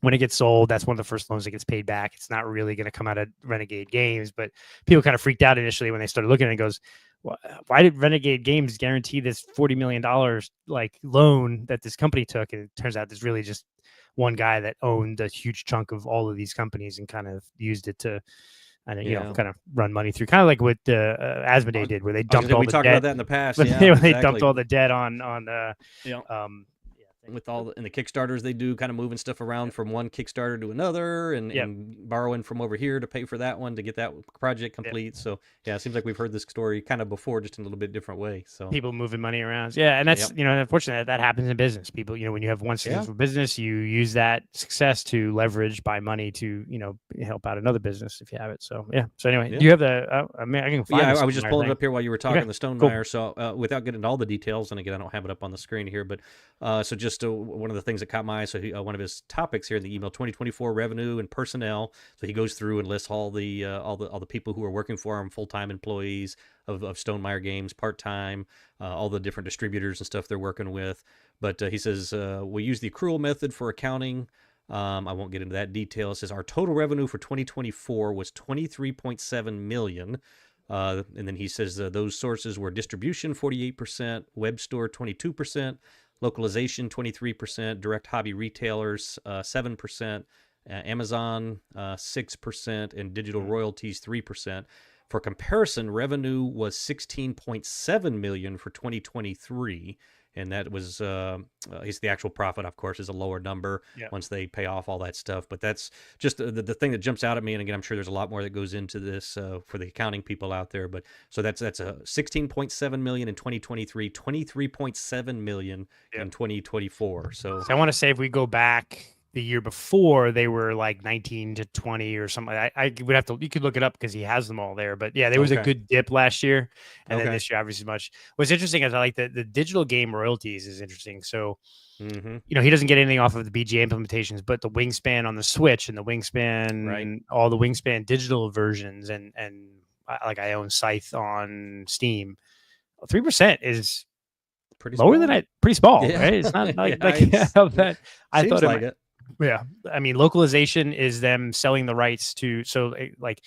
When it gets sold, that's one of the first loans that gets paid back. It's not really going to come out of Renegade Games, but people kind of freaked out initially when they started looking at it. And goes, why did Renegade Games guarantee this $40 million like loan that this company took? And it turns out there's really just one guy that owned a huge chunk of all of these companies and kind of used it to, kind of run money through, kind of like what Asmodee did, where they dumped all the debt. We talked about that in the past. They dumped all the debt on with all the Kickstarters they do, kind of moving stuff around from one Kickstarter to another and borrowing from over here to pay for that one to get that project complete. So it seems like we've heard this story kind of before, just in a little bit different way. So people moving money around. Yeah. And that's, unfortunately that happens in business. People, when you have one successful business, you use that success to leverage, buy money to, help out another business if you have it. So, So anyway, do you have the, I can find I was just pulling it up here while you were talking the Stonemaier. Cool. So without getting into all the details, and again, I don't have it up on the screen here, but so just one of the things that caught my eye, so one of his topics here in the email, 2024 revenue and personnel. So he goes through and lists all the people who are working for him, full-time employees of Stonemaier Games, part-time, all the different distributors and stuff they're working with. But he says, we use the accrual method for accounting. I won't get into that detail. It says our total revenue for 2024 was $23.7 million. And then he says those sources were distribution, 48%, web store, 22%, localization, 23%, direct hobby retailers, 7%, Amazon, 6%, and digital royalties, 3%. For comparison, revenue was $16.7 million for 2023. And that was, the actual profit, of course, is a lower number once they pay off all that stuff. But that's just the thing that jumps out at me. And again, I'm sure there's a lot more that goes into this for the accounting people out there. But so that's a $16.7 million in 2023, $23.7 million in 2024. So I want to say if we go back the year before, they were like 19 to 20 or something. I would have to, you could look it up because he has them all there. But there was a good dip last year. And then this year, obviously much. What's interesting is I like the digital game royalties is interesting. So, he doesn't get anything off of the BGA implementations, but the Wingspan on the Switch and the Wingspan, and all the Wingspan digital versions. And I own Scythe on Steam. 3% is pretty lower than pretty small, right? It's not like that. I thought it. Yeah, I mean, localization is them selling the rights to, so like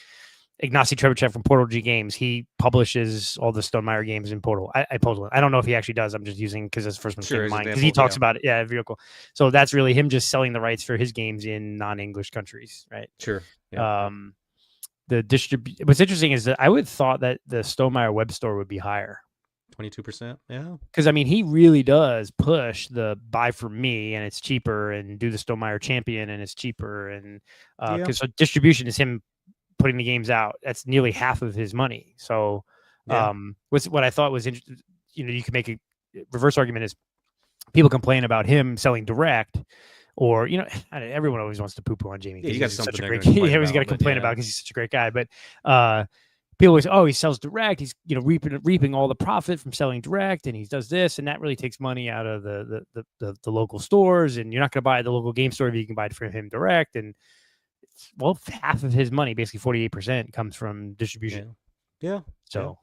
Ignacy Trebuchet from Portal G Games, he publishes all the Stonemaier games in Portal. I don't know if he actually does. I'm just using because it's the first one came to mind because he talks about it. Yeah, very cool. So that's really him just selling the rights for his games in non-English countries, right? Sure. Yeah. What's interesting is that I would have thought that the Stonemaier web store would be higher. 22%, yeah. Because I mean, he really does push the buy from me, and it's cheaper, and do the Stonemaier Champion, and it's cheaper, and because so distribution is him putting the games out. That's nearly half of his money. So, what I thought was interesting, you can make a reverse argument is people complain about him selling direct, or everyone always wants to poo-poo on Jamie. Yeah, you got something such a great. He always got to complain about because he's such a great guy, but. People always, he sells direct. He's reaping all the profit from selling direct, and he does this, and that really takes money out of the local stores. And you're not going to buy at the local game store if you can buy it from him direct. And half of his money, basically 48%, comes from distribution. Yeah. So,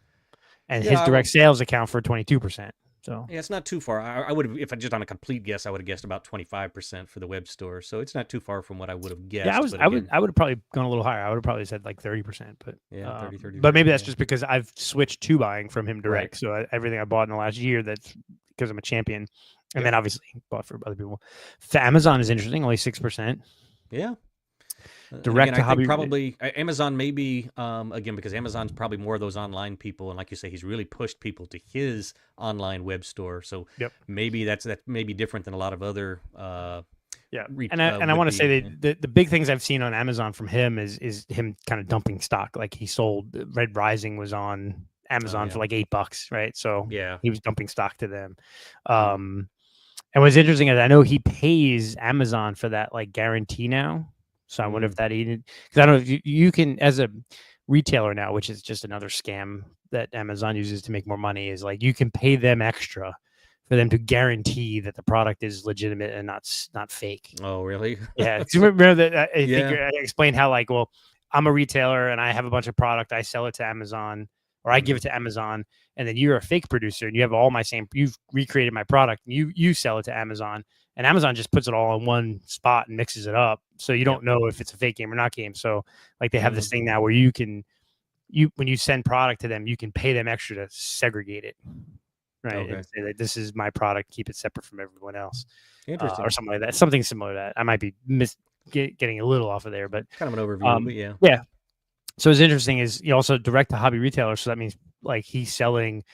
and his direct sales account for 22%. So it's not too far. I would have, if I just on a complete guess, I would have guessed about 25% for the web store. So it's not too far from what I would have guessed. Yeah, I would have probably gone a little higher. I would have probably said like 30%, but 30. But maybe that's just because I've switched to buying from him direct. Right. So everything I bought in the last year, that's because I'm a champion, and then obviously bought for other people. For Amazon is interesting, only 6%. Yeah. Direct to hobby, probably Amazon, maybe again because Amazon's probably more of those online people, and like you say, he's really pushed people to his online web store. So maybe that may be different than a lot of other. I want to say that the big things I've seen on Amazon from him is him kind of dumping stock. Like he sold Red Rising was on Amazon for like $8, right? So he was dumping stock to them. And what's interesting is I know he pays Amazon for that like guarantee now. So I wonder if that even, because I don't know if you can, as a retailer now, which is just another scam that Amazon uses to make more money, is like you can pay them extra for them to guarantee that the product is legitimate and not fake. Oh, really? Yeah. 'Cause remember that I Yeah. think I explained how, like, well, I'm a retailer and I have a bunch of product. I sell it to Amazon, or I give it to Amazon, and then you're a fake producer and you have all my same. You've recreated my product. And you sell it to Amazon, and Amazon just puts it all in one spot and mixes it up, so you don't know if it's a fake game or not game. So like they have this thing now where when you send product to them, you can pay them extra to segregate it. Right. Okay. And say that this is my product, keep it separate from everyone else. Interesting. Or something like that. Something similar to that. I might be getting a little off of there, but Kind of an overview, but yeah. yeah. So what's interesting is you also direct to hobby retailers. So that means like he's selling,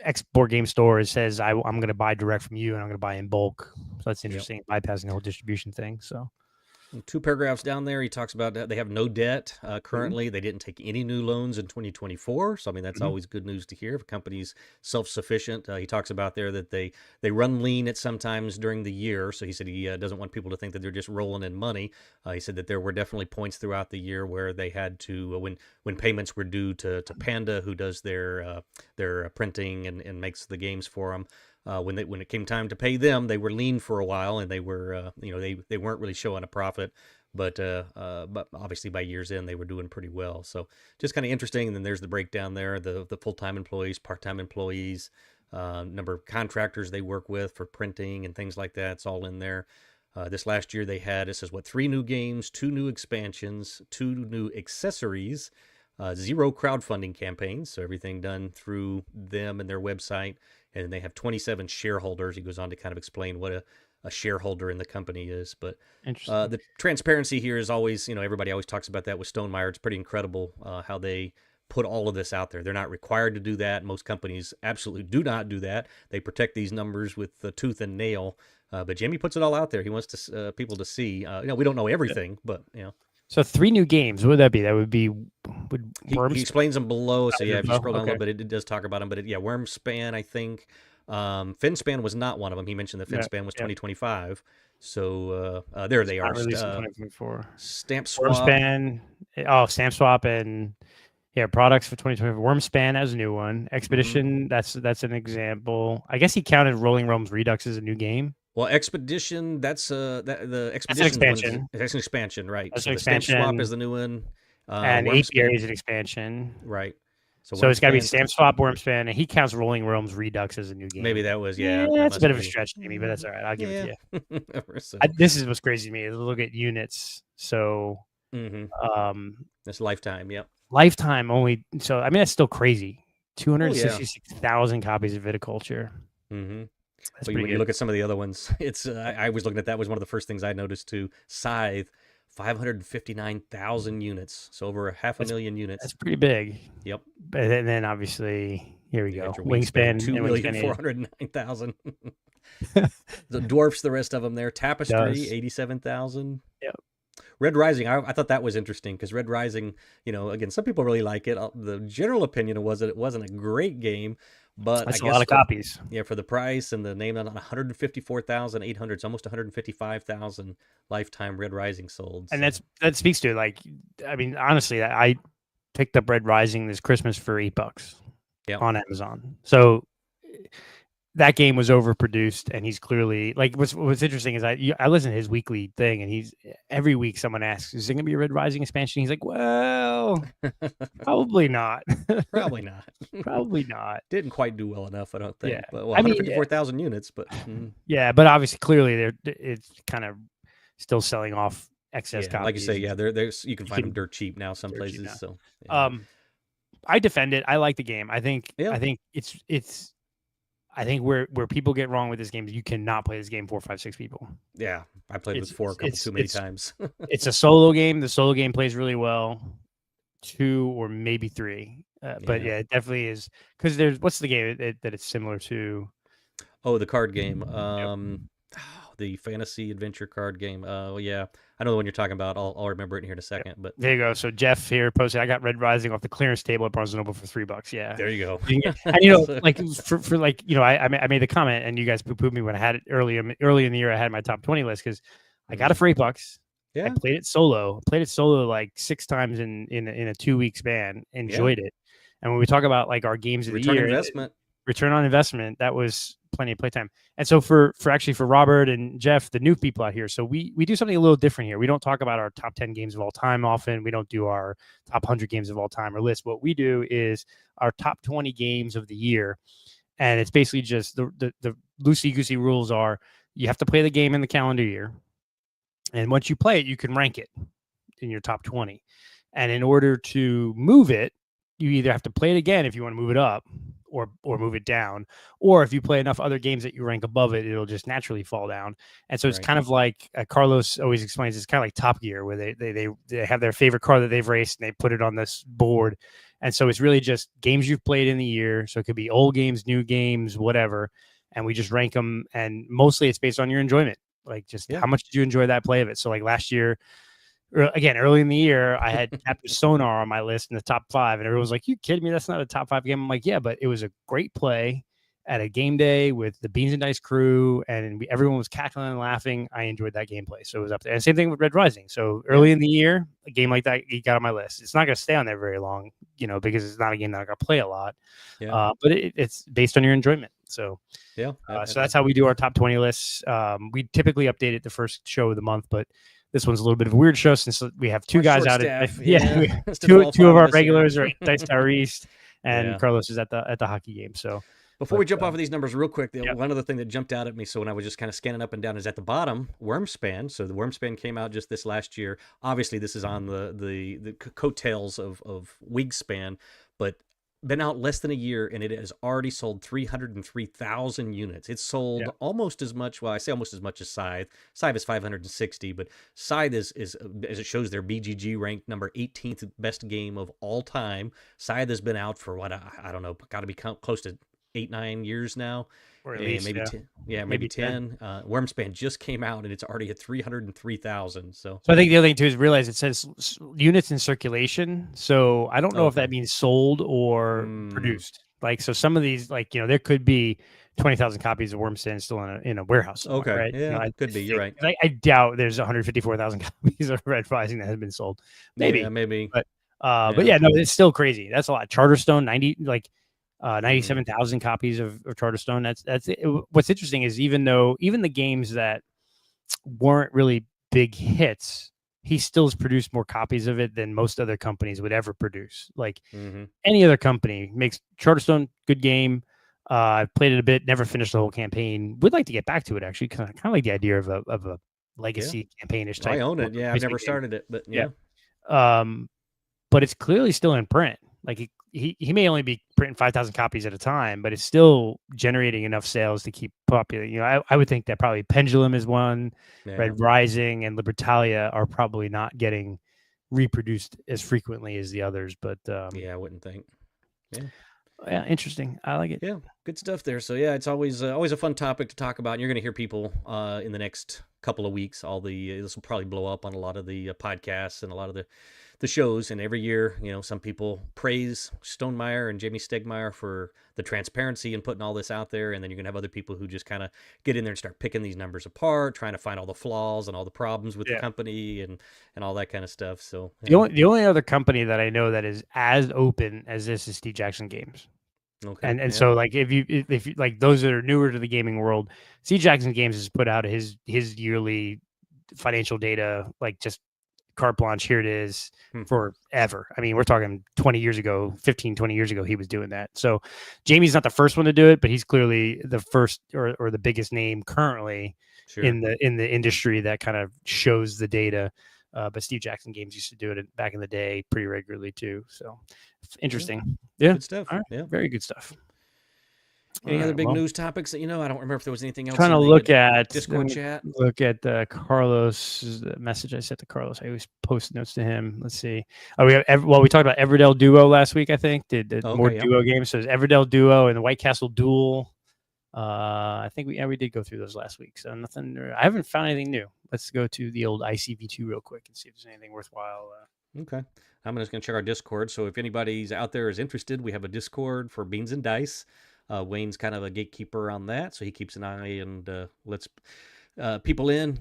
X board game stores says I'm going to buy direct from you and I'm going to buy in bulk. So that's interesting, bypassing the whole distribution thing. So 2 paragraphs down there, he talks about they have no debt currently. They didn't take any new loans in 2024. So, I mean, that's always good news to hear. If a company's self-sufficient, he talks about there that they run lean at sometimes during the year. So he said he doesn't want people to think that they're just rolling in money. He said that there were definitely points throughout the year where they had to, when payments were due to Panda, who does their printing and makes the games for them. When it came time to pay them, they were lean for a while, and they were, they weren't really showing a profit, but obviously by year's end, they were doing pretty well. So just kind of interesting. And then there's the breakdown there, the full-time employees, part-time employees, number of contractors they work with for printing and things like that. It's all in there. This last year they had, it says 3 new games, 2 new expansions, 2 new accessories, 0 crowdfunding campaigns. So everything done through them and their website. And they have 27 shareholders. He goes on to kind of explain what a shareholder in the company is. But the transparency here is always, everybody always talks about that with Stonemaier. It's pretty incredible how they put all of this out there. They're not required to do that. Most companies absolutely do not do that. They protect these numbers with tooth and nail. But Jimmy puts it all out there. He wants people to see. We don't know everything, but So 3 new games. What would that be? That would be he explains them below. So yeah, if you scroll down a little bit, it does talk about them. But Wormspan, I think. Finspan was not one of them. He mentioned that Finspan was 2025. So there they are. Stamp Swap. Wormspan. Oh, Stamp Swap and products for 2025. Wormspan as a new one. Expedition. That's an example. I guess he counted Rolling Realms Redux as a new game. Well, Expedition, that's the Expedition. That's an expansion. That's an expansion, right? That's so an the Stamp expansion. Swap is the new one. And Apiary is an expansion. Right. So it's got to be Stamp Swap, Wormspan, and he counts Rolling Realms Redux as a new game. Maybe that was, it's a bit of a stretch to me, but that's all right. I'll give it to you. This is what's crazy to me is look at units. So that's Lifetime, yep. Lifetime only. So, I mean, that's still crazy. 266,000 copies of Viticulture. Mm-hmm. But when you look at some of the other ones, it's I was looking at that was one of the first things I noticed too. Scythe, 559,000 units, so over 500,000 units. That's pretty big. Yep. And then obviously here we go. Wingspan 2,409,000. The dwarfs the rest of them there. Tapestry 87,000. Yep. Red Rising, I thought that was interesting because Red Rising, again, some people really like it. The general opinion was that it wasn't a great game. But that's I guess a lot of copies. Yeah, for the price and the name on 154,800, it's almost 155,000 lifetime Red Rising sold. And that speaks to like, I mean, honestly, I picked up Red Rising this Christmas for $8 on Amazon. So that game was overproduced, and he's clearly like. What's interesting is I listen to his weekly thing, and he's every week someone asks, "Is there going to be a Red Rising expansion?" He's like, "Well, probably not. Probably not. Probably not. Didn't quite do well enough, I don't think. Yeah. But 154,000 units, but yeah, but obviously, clearly, it's kind of still selling off excess copies. Like you say, there's you can find them dirt cheap now some places. Now. So I defend it. I like the game. I think it's. I think where people get wrong with this game is you cannot play this game 4, 5, 6 people. Yeah, I played with 4 too many times. It's a solo game. The solo game plays really well. 2 or maybe 3. But yeah, it definitely is because there's what's the game that it's similar to? Oh, the card game. The fantasy adventure card game. Oh yeah, I know the one you're talking about. I'll remember it here in a second. But there you go. So Jeff here posted, I got Red Rising off the clearance table at Barnes & Noble for $3. Yeah, there you go. And like for like I made the comment, and you guys poo-pooed me when I had it early in the year. I had my top 20 list because I got it for $8. I Yeah. played it solo. Played it solo like 6 times in a 2-week span. Enjoyed it. And when we talk about like our games of the Return year, investment. return on investment, that was plenty of playtime. And so for Robert and Jeff, the new people out here, so we do something a little different here. We don't talk about our top 10 games of all time often. We don't do our top 100 games of all time or list. What we do is our top 20 games of the year. And it's basically just the loosey-goosey rules are you have to play the game in the calendar year. And once you play it, you can rank it in your top 20. And in order to move it, you either have to play it again if you want to move it up or move it down. Or if you play enough other games that you rank above it, it'll just naturally fall down. And so it's kind of like Carlos always explains, it's kind of like Top Gear where they have their favorite car that they've raced and they put it on this board. And so it's really just games you've played in the year. So it could be old games, new games, whatever. And we just rank them. And mostly it's based on your enjoyment. Like just how much did you enjoy that play of it? So like last year, again, early in the year, I had Captain Sonar on my list in the top 5, and everyone's like, "You kidding me? That's not a top 5 game." I'm like, "Yeah, but it was a great play at a game day with the Beans and Dice crew, and everyone was cackling and laughing. I enjoyed that gameplay, so it was up there." And same thing with Red Rising. So early in the year, a game like that you got on my list. It's not going to stay on there very long, because it's not a game that I got to play a lot. But it's based on your enjoyment. So so that's how we do our top 20 lists. We typically update it the first show of the month, but this one's a little bit of a weird show since we have 2 guys out at two of our regulars are at Dice Tower East, and Carlos is at the hockey game. So before we jump off of these numbers real quick, one other thing that jumped out at me, so when I was just kind of scanning up and down, is at the bottom, Wormspan. So the Wormspan came out just this last year. Obviously, this is on the coattails of Wingspan, but been out less than a year, and it has already sold 303,000 units. It's sold almost as much. Well, I say almost as much as Scythe. Scythe is 560, but Scythe is as it shows their BGG ranked number 18th best game of all time. Scythe has been out for what I don't know, got to be close to 8-9 years now, or at least maybe 10. Yeah, maybe 10. Wormspan just came out and it's already at 303,000. So I think the other thing too is realize it says units in circulation. So I don't know if that means sold or produced. Like, so some of these, like, there could be 20,000 copies of Wormspan still in a warehouse somewhere, right? Yeah, could be. You're right. I doubt there's 154,000 copies of Red Rising that has been sold. Maybe, yeah, maybe. But yeah, no, it's still crazy. That's a lot. Charterstone 97,000 copies of Charterstone. That's it. What's interesting is even the games that weren't really big hits, he still has produced more copies of it than most other companies would ever produce. Like any other company makes Charterstone, good game. I've played it a bit, never finished the whole campaign. Would like to get back to it actually. Kind of like the idea of a legacy campaignish type. I own it. Yeah, I've never started it, but yeah. But it's clearly still in print. Like he may only be printing 5,000 copies at a time, but it's still generating enough sales to keep popular. I would think that probably Pendulum is one, Red Rising and Libertalia are probably not getting reproduced as frequently as the others. But I wouldn't think. Yeah, interesting. I like it. Yeah, good stuff there. So yeah, it's always a fun topic to talk about. And you're going to hear people in the next couple of weeks. This will probably blow up on a lot of the podcasts and a lot of the shows. And every year, some people praise Stonemeyer and Jamie Stegmeyer for the transparency and putting all this out there. And then you're going to have other people who just kind of get in there and start picking these numbers apart, trying to find all the flaws and all the problems with the company and all that kind of stuff. So the only other company that I know that is as open as this is Steve Jackson Games. Okay. And so like if you like those that are newer to the gaming world, Steve Jackson Games has put out his yearly financial data, like just carte blanche, here it is, forever. I mean, we're talking 20 years ago, 20 years ago, he was doing that. So Jamie's not the first one to do it, but he's clearly the first or the biggest name currently in the industry that kind of shows the data. But Steve Jackson Games used to do it back in the day pretty regularly too. So interesting. Yeah. Good stuff. Right. Yeah. Very good stuff. Any other big news topics that I don't remember if there was anything else. Trying to look at Discord chat. Look at Carlos' message I sent to Carlos. I always post notes to him. Let's see. We talked about Everdell Duo last week. I think did more duo games. So it's Everdell Duo and the White Castle Duel. I think we did go through those last week. So nothing. I haven't found anything new. Let's go to the old ICV2 real quick and see if there's anything worthwhile. Okay. I'm just going to check our Discord. So if anybody's out there is interested, we have a Discord for Beans and Dice. Wayne's kind of a gatekeeper on that, so he keeps an eye and people in,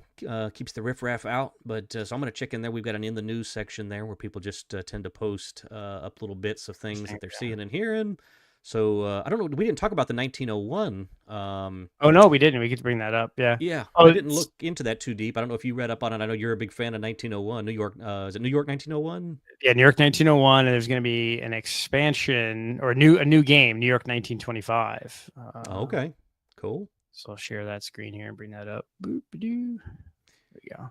keeps the riffraff out. But so I'm going to check in there. We've got an in the news section there where people just tend to post up little bits of things that they're seeing and hearing. So I don't know. We didn't talk about the 1901. Oh no, we didn't. We could bring that up. Yeah. Yeah, Oh, I didn't look into that too deep. I don't know if you read up on it. I know you're a big fan of 1901, New York. Is it New York 1901? yeah, New York 1901, and there's going to be an expansion or a new game, New York 1925. Okay, cool. So I'll share that screen here and bring that up. Boop-a-doo. There we go.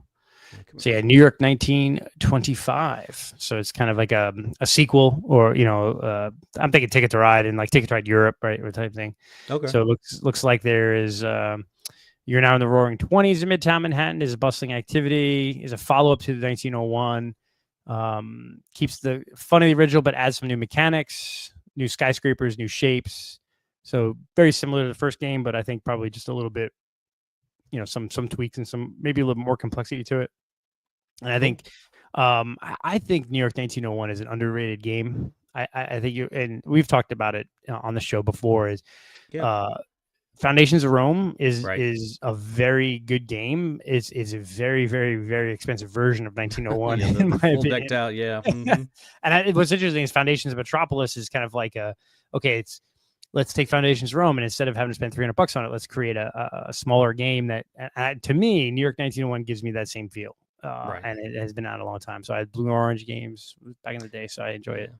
Okay. So yeah, New York 1925. So it's kind of like a sequel, or I'm thinking Ticket to Ride and like Ticket to Ride Europe, right, or type thing. Okay. So it looks like there is. You're now in the Roaring Twenties in Midtown Manhattan. Is a bustling activity. Is a follow up to the 1901. Keeps the fun of the original, but adds some new mechanics, new skyscrapers, new shapes. So very similar to the first game, but I think probably just a little bit, some tweaks and some maybe a little more complexity to it. And I think, I think New York 1901 is an underrated game. I think and we've talked about it on the show before. Foundations of Rome is a very good game. Is a very, very, very expensive version of 1901. Yeah, in my full opinion. decked out, yeah. Mm-hmm. And what's interesting is Foundations of Metropolis is kind of like let's take Foundations of Rome, and instead of having to spend $300 on it, let's create a smaller game that, to me, New York 1901 gives me that same feel. And it has been out a long time. So I had Blue and Orange games back in the day, so I enjoy it.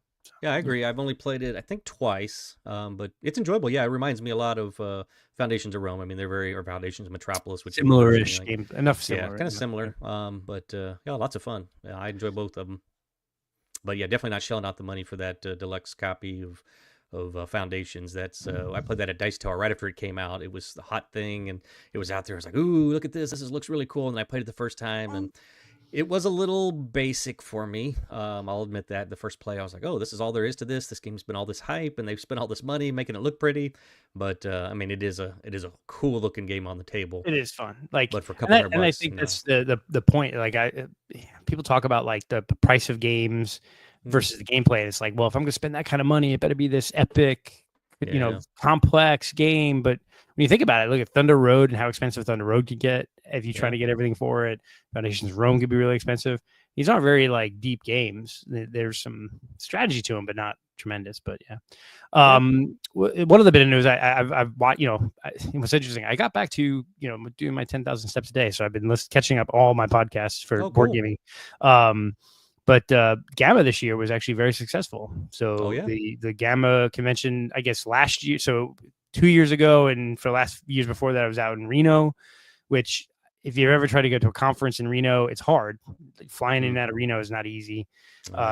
Yeah, I agree. I've only played it, I think, twice, but it's enjoyable. Yeah, it reminds me a lot of Foundations of Rome. I mean, or Foundations of Metropolis, which similar-ish games, enough similar. Yeah, kind of similar. But yeah, lots of fun. Yeah, I enjoy both of them. But yeah, definitely not shelling out the money for that deluxe copy of Foundations. That's I played that at Dice Tower right after it came out. It was the hot thing, and it was out there. I was like, "Ooh, look at this! Looks really cool." And I played it the first time, and it was a little basic for me. I'll admit that. The first play, I was like, "Oh, this is all there is to this. This game's been all this hype, and they've spent all this money making it look pretty." But I mean, it is a cool looking game on the table. It is fun. But for a couple $100 bucks, and I think that's the point. Like people talk about like the price of games versus the gameplay. And it's like, well, if I'm going to spend that kind of money, it better be this epic, complex game. But when you think about it, look at Thunder Road and how expensive Thunder Road could get if you try to get everything for it. Foundations of Rome could be really expensive. These aren't very like deep games. There's some strategy to them, but not tremendous. But yeah. One of the bit of news I've watched, it was interesting. I got back to, doing my 10,000 steps a day. So I've been catching up all my podcasts for board gaming. But Gamma this year was actually very successful. So the Gamma convention, I guess last year, so 2 years ago, and for the last years before that, I was out in Reno, which if you've ever tried to go to a conference in Reno, it's hard. Flying in and out of Reno is not easy.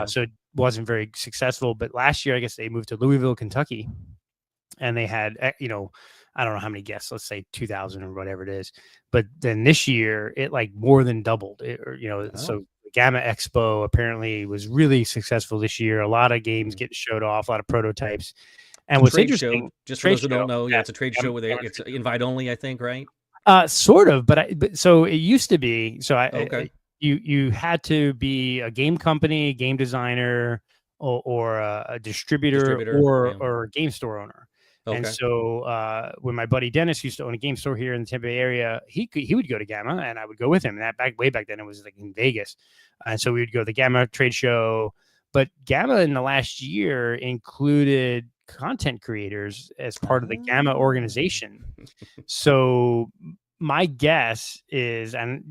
So it wasn't very successful. But last year, I guess they moved to Louisville, Kentucky, and they had, I don't know how many guests, let's say 2,000 or whatever it is. But then this year, it like more than doubled. So Gamma Expo apparently was really successful this year. A lot of games getting showed off, a lot of prototypes. And what's interesting, just for those who don't know, it's a trade show where it's invite only, I think, right? Sort of, but so it used to be. So you had to be a game company, game designer, or a distributor or a game store owner. Okay. And so when my buddy Dennis used to own a game store here in the Tampa Bay area, he would go to Gamma, and I would go with him. And that way back then, it was like in Vegas, and so we would go to the Gamma trade show. But Gamma in the last year included content creators as part of the Gamma organization. So my guess is, and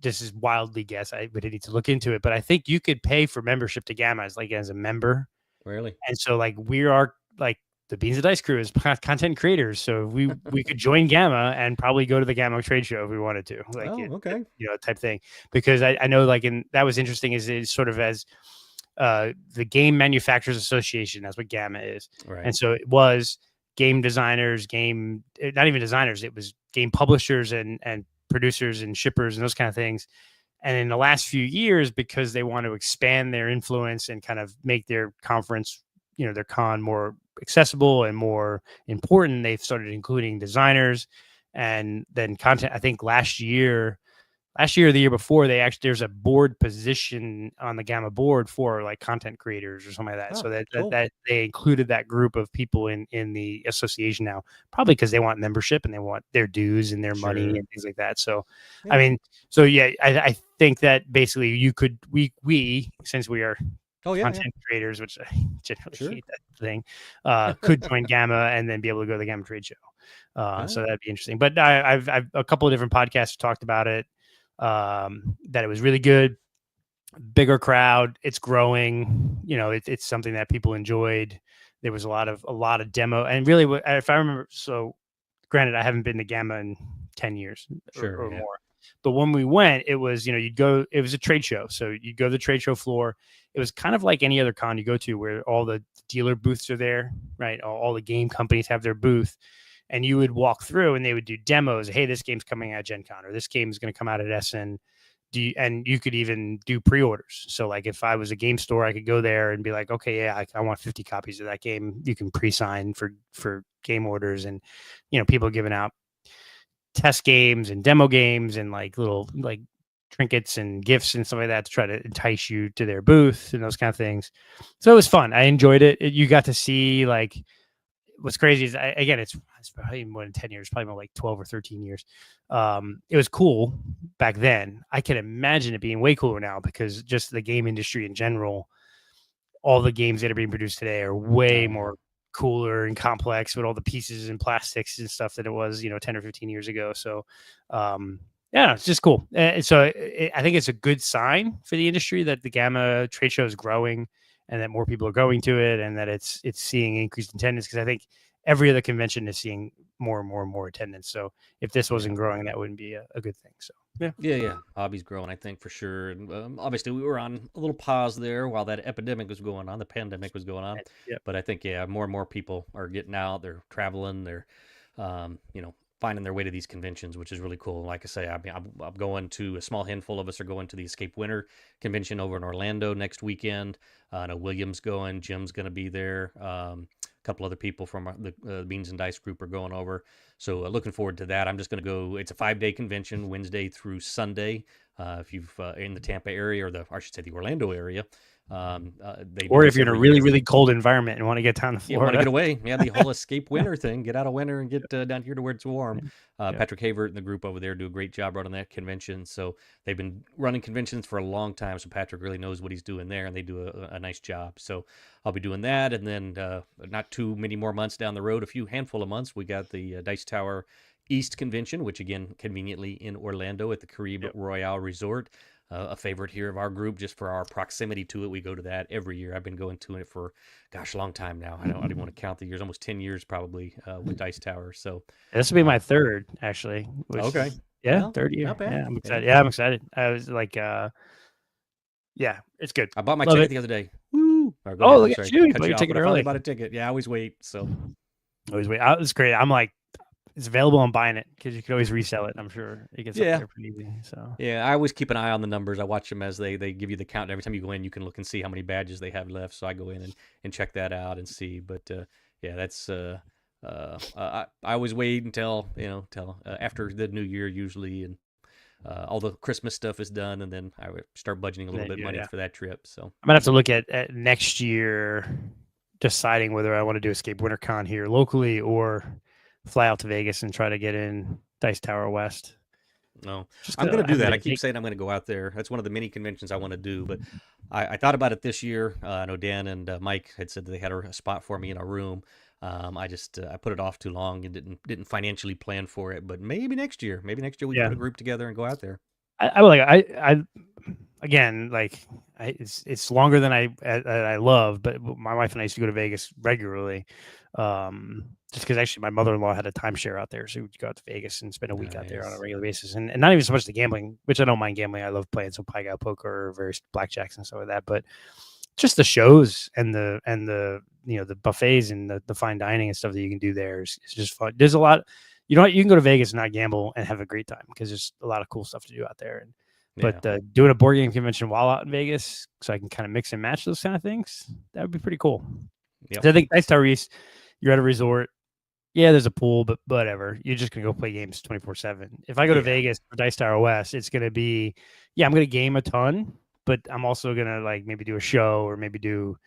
this is wildly guess, I would need to look into it, but I think you could pay for membership to Gamma as a member. Really? And so we are like the Beans and Dice crew is content creators. So we could join Gamma and probably go to the Gamma trade show if we wanted to. Type thing. Because I know and that was interesting is sort of as the Game Manufacturers Association. That's what Gamma is. Right. And so it was game designers, not even designers, it was game publishers and producers and shippers and those kind of things. And in the last few years, because they want to expand their influence and kind of make their conference, their con more accessible and more important, they've started including designers and then content. I think last year, last year or the year before, there's a board position on the Gamma board for like content creators or something like that. Oh, So that, cool. that they included that group of people in the association now, probably because they want membership and they want their dues and their money Sure. and things like that. So, Yeah. I mean, so yeah, I think that basically we since we are Oh yeah, yeah. content creators, which I generally Sure. hate that thing, could join Gamma and then be able to go to the Gamma trade show. So that'd be interesting. But I've a couple of different podcasts talked about it. That it was really good, bigger crowd. It's growing. You know, it's something that people enjoyed. There was a lot of demo, and really, if I remember, so granted, I haven't been to Gamma in 10 years Sure, or yeah. more. But when we went, it was, you'd go, it was a trade show. So you'd go to the trade show floor. It was kind of like any other con you go to where all the dealer booths are there, right? All the game companies have their booth. And you would walk through and they would do demos. Hey, this game's coming out at Gen Con, or this game is going to come out at SN. And you could even do pre-orders. So like if I was a game store, I could go there and be like, okay, yeah, I want 50 copies of that game. You can pre-sign for game orders, and people giving out test games and demo games and like little like trinkets and gifts and stuff like that to try to entice you to their booth and those kind of things. So it was fun. I enjoyed it. You got to see, like, what's crazy is, again, it's probably more than 10 years, probably more like 12 or 13 years. It was cool back then. I can imagine it being way cooler now, because just the game industry in general, all the games that are being produced today are way more cooler and complex with all the pieces and plastics and stuff than it was, 10 or 15 years ago. So, yeah, it's just cool. So I think it's a good sign for the industry that the Gamma trade show is growing and that more people are going to it, and that it's seeing increased attendance, because I think every other convention is seeing more and more and more attendance. So if this wasn't growing, that wouldn't be a good thing. So yeah, hobby's growing, I think, for sure. And obviously we were on a little pause there while that epidemic was going on, the pandemic was going on. But I think more and more people are getting out, they're traveling, they're finding their way to these conventions, which is really cool. Like I say, I'm going to, a small handful of us are going to the Escape Winter convention over in Orlando next weekend. I know William's going, Jim's going to be there. A couple other people from the Beans and Dice group are going over. So looking forward to that. I'm just going to go. It's a 5-day convention, Wednesday through Sunday. If you've in the Tampa area, or I should say the Orlando area. Or if you're in a really, really cold environment and want to get down to Florida. You want to get away. Yeah, the whole Escape Winter thing. Get out of winter and get down here to where it's warm. Patrick Havert and the group over there do a great job running that convention. So they've been running conventions for a long time. So Patrick really knows what he's doing there, and they do a nice job. So I'll be doing that. And then not too many more months down the road, a handful of months, we got the Dice Tower East Convention, which again, conveniently in Orlando at the Caribe Royale Resort. A favorite here of our group, just for our proximity to it. We go to that every year. I've been going to it for, a long time now. I don't even want to count the years, almost 10 years probably with Dice Tower. So this will be my third, actually. Okay. Yeah, third year. Not bad. Yeah, I'm excited. Yeah, I'm excited. I was like, yeah, it's good. I bought my Love ticket it. the other day. Woo! Oh, look at you. Cut You off, ticket but I early. finally bought a ticket. Yeah, I always wait. So always wait. It's great. I'm like, it's available. I'm buying it, because you can always resell it. I'm sure it gets up there pretty easy. So yeah, I always keep an eye on the numbers. I watch them as they give you the count. Every time you go in, you can look and see how many badges they have left. So I go in and check that out and see. But yeah, that's I always wait until after the new year usually, and all the Christmas stuff is done, and then I would start budgeting a little bit money for that trip. So I'm gonna have to look at next year, deciding whether I want to do Escape WinterCon here locally or fly out to Vegas and try to get in Dice Tower West. No, I'm going to do that. I keep saying I'm going to go out there. That's one of the mini conventions I want to do, but I thought about it this year. I know Dan and Mike had said that they had a spot for me in a room. I put it off too long and didn't financially plan for it, but maybe next year we can put a group together and go out there. It's longer than I love, but my wife and I used to go to Vegas regularly. Just because actually my mother-in-law had a timeshare out there, so we'd go out to Vegas and spend a week out there on a regular basis, and not even so much the gambling, which I don't mind gambling. I love playing some Pai Gow poker or various blackjacks and stuff like that, but just the shows and the the buffets and the fine dining and stuff that you can do there is just fun. There's a lot. You can go to Vegas and not gamble and have a great time, because there's a lot of cool stuff to do out there. But doing a board game convention while out in Vegas, so I can kind of mix and match those kind of things, that would be pretty cool. Yep. So I think Dice Tower East, you're at a resort. yeah, there's a pool, but whatever. You're just gonna go play games 24/7. If I go to Yeah. Vegas for Dice Tower West, it's gonna be, yeah, I'm gonna game a ton, but I'm also gonna like maybe do a show or maybe do,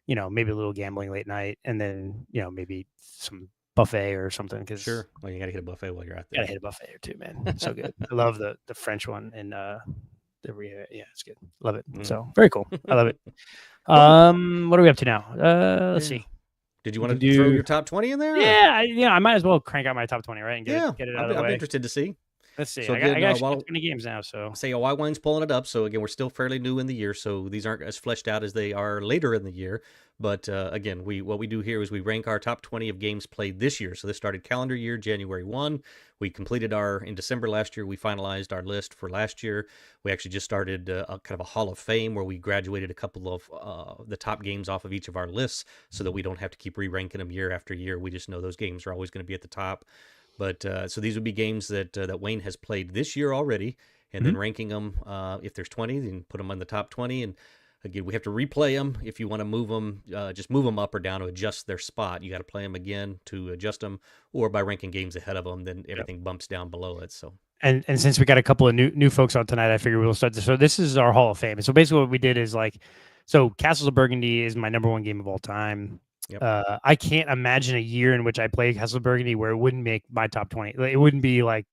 maybe a little gambling late night, and then maybe some buffet or something. Because Sure. Well, you got to hit a buffet while you're out there. gotta hit a buffet or two, man. So good. I love the French one and yeah, it's good. Love it. So very cool. I love it. What are we up to now? Let's see. Did you want to do- throw your top 20 in there? or- Yeah, I might as well crank out my top 20, right? And get it out of the I'm way. interested to see. Let's see. So I got again, actually while- 20 games now, so Say YWine's pulling it up. So again, we're still fairly new in the year, so these aren't as fleshed out as they are later in the year. But again, what we do here is we rank our top 20 of games played this year. So this started calendar year January 1. We completed in December last year. We finalized our list for last year. We actually just started a kind of a Hall of Fame where we graduated a couple of the top games off of each of our lists, so that we don't have to keep re-ranking them year after year. We just know those games are always going to be at the top. But so these would be games that Wayne has played this year already, and then ranking them. If there's 20, then put them on the top 20. And again, we have to replay them. If you want to move them, just move them up or down to adjust their spot. You got to play them again to adjust them, or by ranking games ahead of them, then everything bumps down below it. So. and since we got a couple of new folks on tonight, I figured we'll start this. So this is our Hall of Fame. And so basically what we did is so Castles of Burgundy is my number one game of all time. Yep. I can't imagine a year in which I play Castles of Burgundy where it wouldn't make my top 20. It wouldn't be like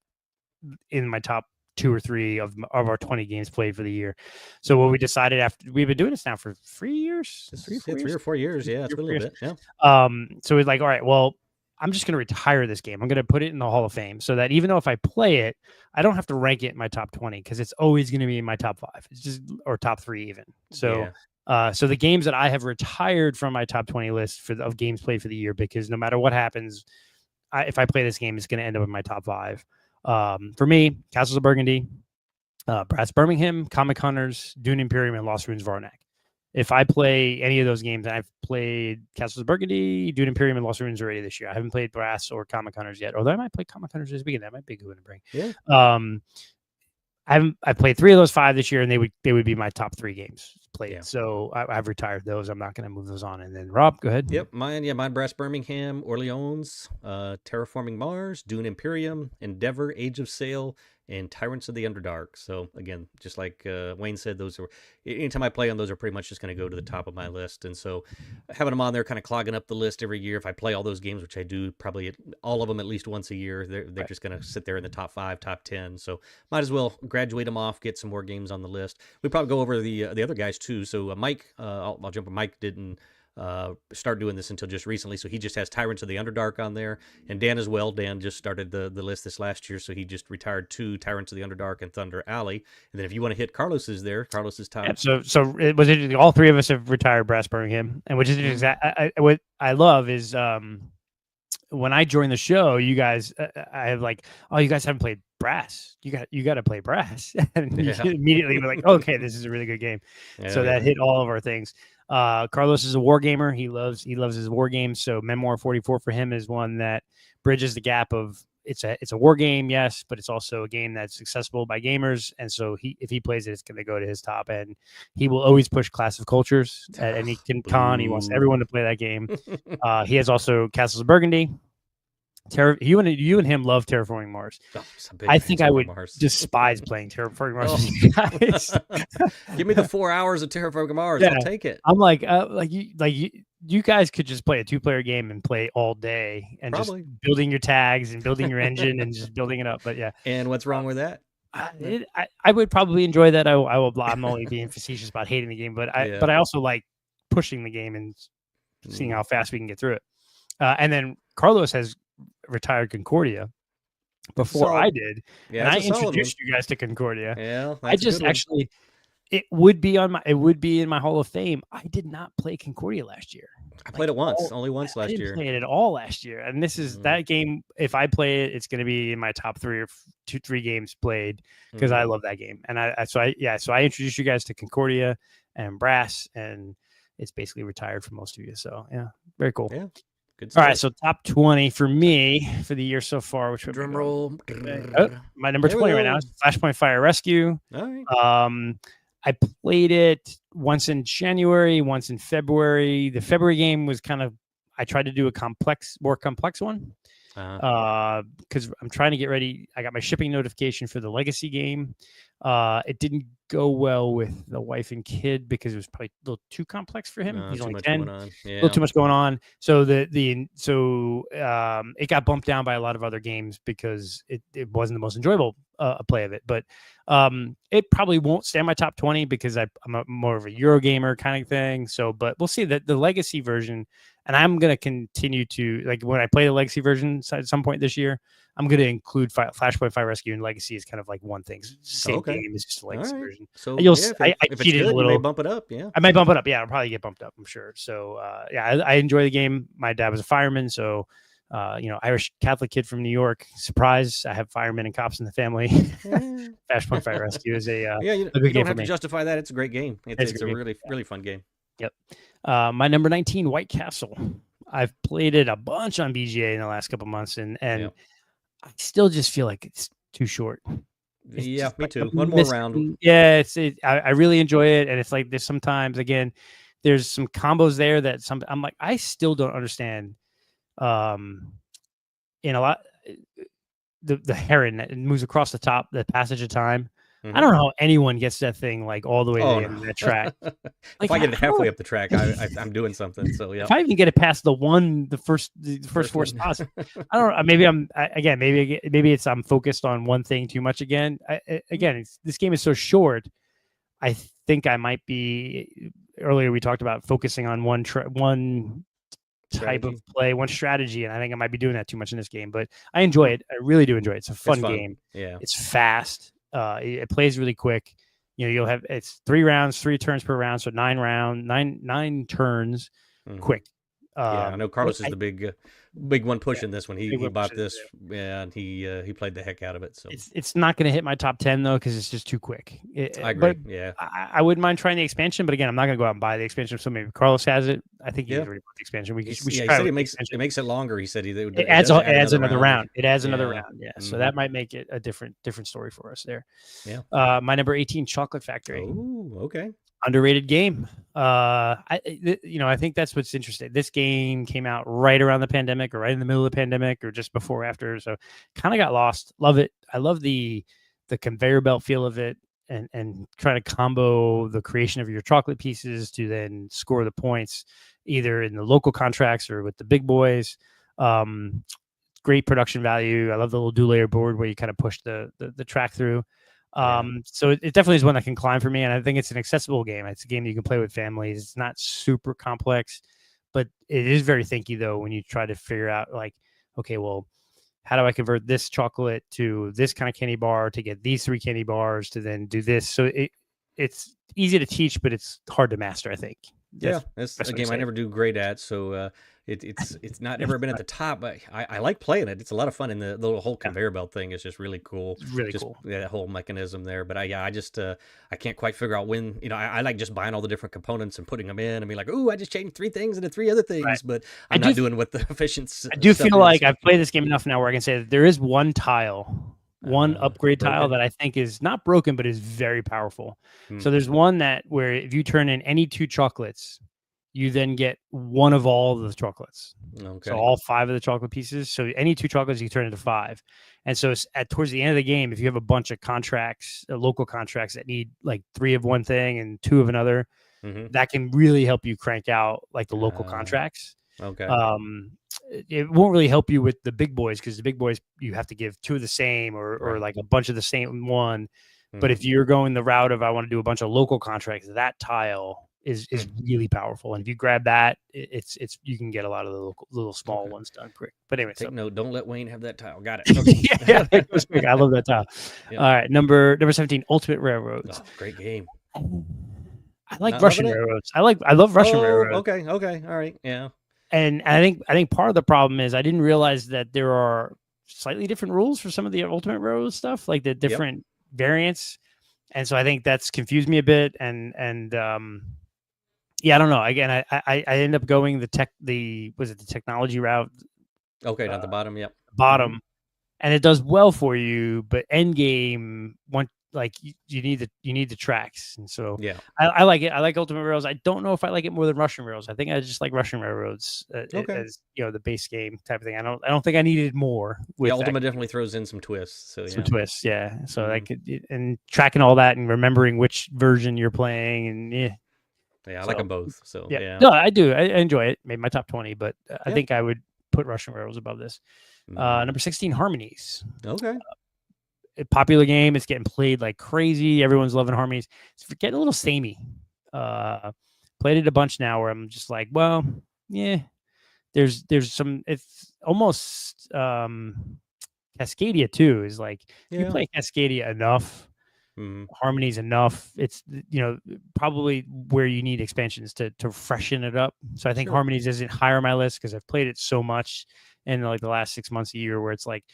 in my top 2 or 3 of our 20 games played for the year. So what we decided after we've been doing this now for 3 years, 3 or 4 years. Yeah, it's been a little bit. Yeah. So we're like, all right, well, I'm just going to retire this game. I'm going to put it in the Hall of Fame so that even though if I play it, I don't have to rank it in my top 20 because it's always going to be in my top 5. It's just, or top 3 even. So, so the games that I have retired from my top 20 list of games played for the year, because no matter what happens, if I play this game, it's going to end up in my top 5. For me, Castles of Burgundy, Brass Birmingham, Comic Hunters, Dune Imperium, and Lost Ruins Varnac. If I play any of those games, and I've played Castles of Burgundy, Dune Imperium, and Lost Ruins already this year. I haven't played Brass or Comic Hunters yet, although I might play Comic Hunters this weekend. That might be a good one to bring. Yeah. I've played 3 of those 5 this year, and they would be my top 3 games played. Yeah. So I've retired those. I'm not going to move those on. And then Rob, go ahead. Yep, mine Brass Birmingham, Orleans, Terraforming Mars, Dune Imperium, Endeavor, Age of Sail, and Tyrants of the Underdark. So again, just like Wayne said, those are, anytime I play on those, are pretty much just going to go to the top of my list. And so having them on there, kind of clogging up the list every year. If I play all those games, which I do probably all of them at least once a year, they're just going to sit there in the top 5, top 10. So might as well graduate them off, get some more games on the list. We probably go over the other guys too. So Mike, I'll jump in. Mike didn't start doing this until just recently, so he just has Tyrants of the Underdark on there, and Dan as well. Dan just started the list this last year, so he just retired 2 Tyrants of the Underdark and Thunder Alley. And then if you want to hit Carlos's there, Carlos's top. Yeah, so it was interesting. All 3 of us have retired Brass Birmingham, and which is exactly what I love is when I joined the show, you guys, I have like, oh, you guys haven't played Brass. You got to play Brass, and immediately we're like, okay, this is a really good game. So that hit all of our things. Carlos is a war gamer. He loves his war games. So Memoir 44 for him is one that bridges the gap of it's a war game, yes, but it's also a game that's accessible by gamers. And so if he plays it, it's going to go to his top. And he will always push Clash of Cultures at any con. He wants everyone to play that game. He has also Castles of Burgundy. You and him love Terraforming Mars. Oh, I think I would despise playing Terraforming Mars with you guys. Give me the 4 hours of Terraforming Mars. Yeah. I'll take it. I'm you guys could just play a 2-player game and play all day and Probably. just building your tags and building your engine and just building it up. But yeah. And what's wrong with that? I would probably enjoy that. I'm only being facetious about hating the game, but I also like pushing the game and seeing how fast we can get through it. And then Carlos has retired Concordia before I did, and I introduced you guys to Concordia. Yeah, I just actually it would be in my Hall of Fame. I did not play Concordia last year. I played it once, only once last year. I didn't play it at all last year, and this is that game. If I play it, it's going to be in my top 3 or 3 games played because I love that game. And so I introduced you guys to Concordia and Brass, and it's basically retired for most of you. So yeah, very cool. Yeah. Good stuff. All right, so top 20 for me for the year so far. Which drum roll. My number 20 right now is Flashpoint Fire Rescue. All right. I played it once in January, once in February. The February game was I tried to do a more complex one. because I'm trying to get ready. I got my shipping notification for the Legacy game. It didn't go well with the wife and kid because it was probably a little too complex for him. He's Too only much 10. going on. A little too much going on. So it got bumped down by a lot of other games because it wasn't the most enjoyable play of it. But it probably won't stay in my top 20 because I'm more of a Eurogamer kind of thing. So, but we'll see that the Legacy version, and I'm going to continue to, like, when I play the Legacy version at some point this year, I'm going to include Flashpoint Fire Rescue and Legacy is kind of like one thing. Same game, it's just a Legacy version. So You'll if I it's cheated good, a little. you may bump it up. Yeah, I might bump it up. Yeah, I'll probably get bumped up, I'm sure. So I enjoy the game. My dad was a fireman, so Irish Catholic kid from New York. Surprise! I have firemen and cops in the family. Flashpoint Fire Rescue is a you good game don't for have me. to justify that. It's a great game. It's a really fun game. Yep. My number 19, White Castle. I've played it a bunch on BGA in the last couple months, and I still just feel like it's too short. Yeah, me too. One more round. Yeah, I really enjoy it, and it's like there's sometimes, again, there's some combos there that I'm like, I still don't understand. In a lot, the heron that moves across the top, the passage of time. I don't know how anyone gets that thing like all the way to the end of that track. Like, if I get it halfway up the track, I'm doing something. So yeah, if I even get it past the first four spots, I don't know. Maybe maybe it's I'm focused on one thing too much again. This game is so short. I think I might be. Earlier we talked about focusing on one type of play, one strategy, and I think I might be doing that too much in this game. But I enjoy it. I really do enjoy it. It's a fun game. Yeah, it's fast. It plays really quick. You'll have it's 3 rounds, 3 turns per round, so 9 turns, quick. I know Carlos is the big one pushing this one. He bought this, and he played the heck out of it. So it's not going to hit my top 10 though because it's just too quick. I agree. Yeah, I wouldn't mind trying the expansion, but again, I'm not going to go out and buy the expansion. So maybe Carlos has it. I think he's already bought the expansion. We should he try said it makes it longer. He said it adds another round. It adds another round. Yeah, so that might make it a different story for us there. Yeah. My number 18, Chocolate Factory. Oh, okay. Underrated game. I think that's what's interesting. This game came out right around the pandemic, or right in the middle of the pandemic, or just before or after. So kind of got lost. Love it. I love the conveyor belt feel of it, and trying to combo the creation of your chocolate pieces to then score the points, either in the local contracts or with the big boys. Great production value. I love the little dual layer board where you kind of push the track through. So it definitely is one that can climb for me, and I think it's an accessible game. It's a game that you can play with families. It's not super complex, but it is very thinky though when you try to figure out, like, okay, well, how do I convert this chocolate to this kind of candy bar to get these 3 candy bars to then do this? So it's easy to teach, but it's hard to master, I think. That's a game I never do great at, so it's not ever been at the top, but I like playing it. It's a lot of fun, and the whole conveyor belt thing is just really cool. It's really cool. Yeah, that whole mechanism there. But I just I can't quite figure out when. I like just buying all the different components and putting them in. I mean, like, ooh, I just changed 3 things into 3 other things, but I'm not doing what the efficiency. I do feel like I've played this game enough now where I can say that there is one tile. One upgrade tile that I think is not broken, but is very powerful. So there's one where if you turn in any 2 chocolates, you then get one of all the chocolates. Okay. So all 5 of the chocolate pieces. So any 2 chocolates, you turn into 5. And so towards the end of the game, if you have a bunch of contracts, local contracts that need like 3 of one thing and 2 of another, that can really help you crank out like the local contracts. Okay. It won't really help you with the big boys because the big boys you have to give 2 of the same or like a bunch of the same one. But if you're going the route of I want to do a bunch of local contracts, that tile is really powerful. And if you grab that, it's you can get a lot of the little small ones done quick. But anyway, take note. Don't let Wayne have that tile. Got it. Okay. Yeah, it was quick. I love that tile. All right, number 17, Ultimate Railroads. Oh, great game. I like Russian railroads. I love Russian railroads. Okay. All right. Yeah. And I think part of the problem is I didn't realize that there are slightly different rules for some of the Ultimate Railroad stuff, like the different variants. And so I think that's confused me a bit. And I don't know. Again, I end up going the technology route? Okay, not the bottom. Yep. Bottom. And it does well for you, but end game, like you need the tracks, and so Yeah. I like it. I like Ultimate Railroads. I don't know if I like it more than Russian Railroads. I think I just like Russian Railroads Okay. as the base game type of thing. I don't think I needed more with Yeah, that Ultimate game. definitely throws in some twists. So Some yeah. twists, yeah. So Mhm. I could and tracking all that and remembering which version you're playing, and Yeah, I like so them both. So yeah, yeah. no, I do. I enjoy it. Made my top 20, but I Yeah. think I would put Russian Railroads above this. Number 16, Harmonies. Okay. A popular game. It's getting played like crazy. Everyone's loving Harmonies. It's getting a little samey. Played it a bunch now where I'm just like, well, yeah. There's some. It's almost Cascadia too. Is like if you Yeah. play Cascadia enough, Mhm. Harmonies enough. It's probably where you need expansions to freshen it up. So I think Sure. Harmonies isn't higher on my list because I've played it so much in like the last 6 months, a year, where it's like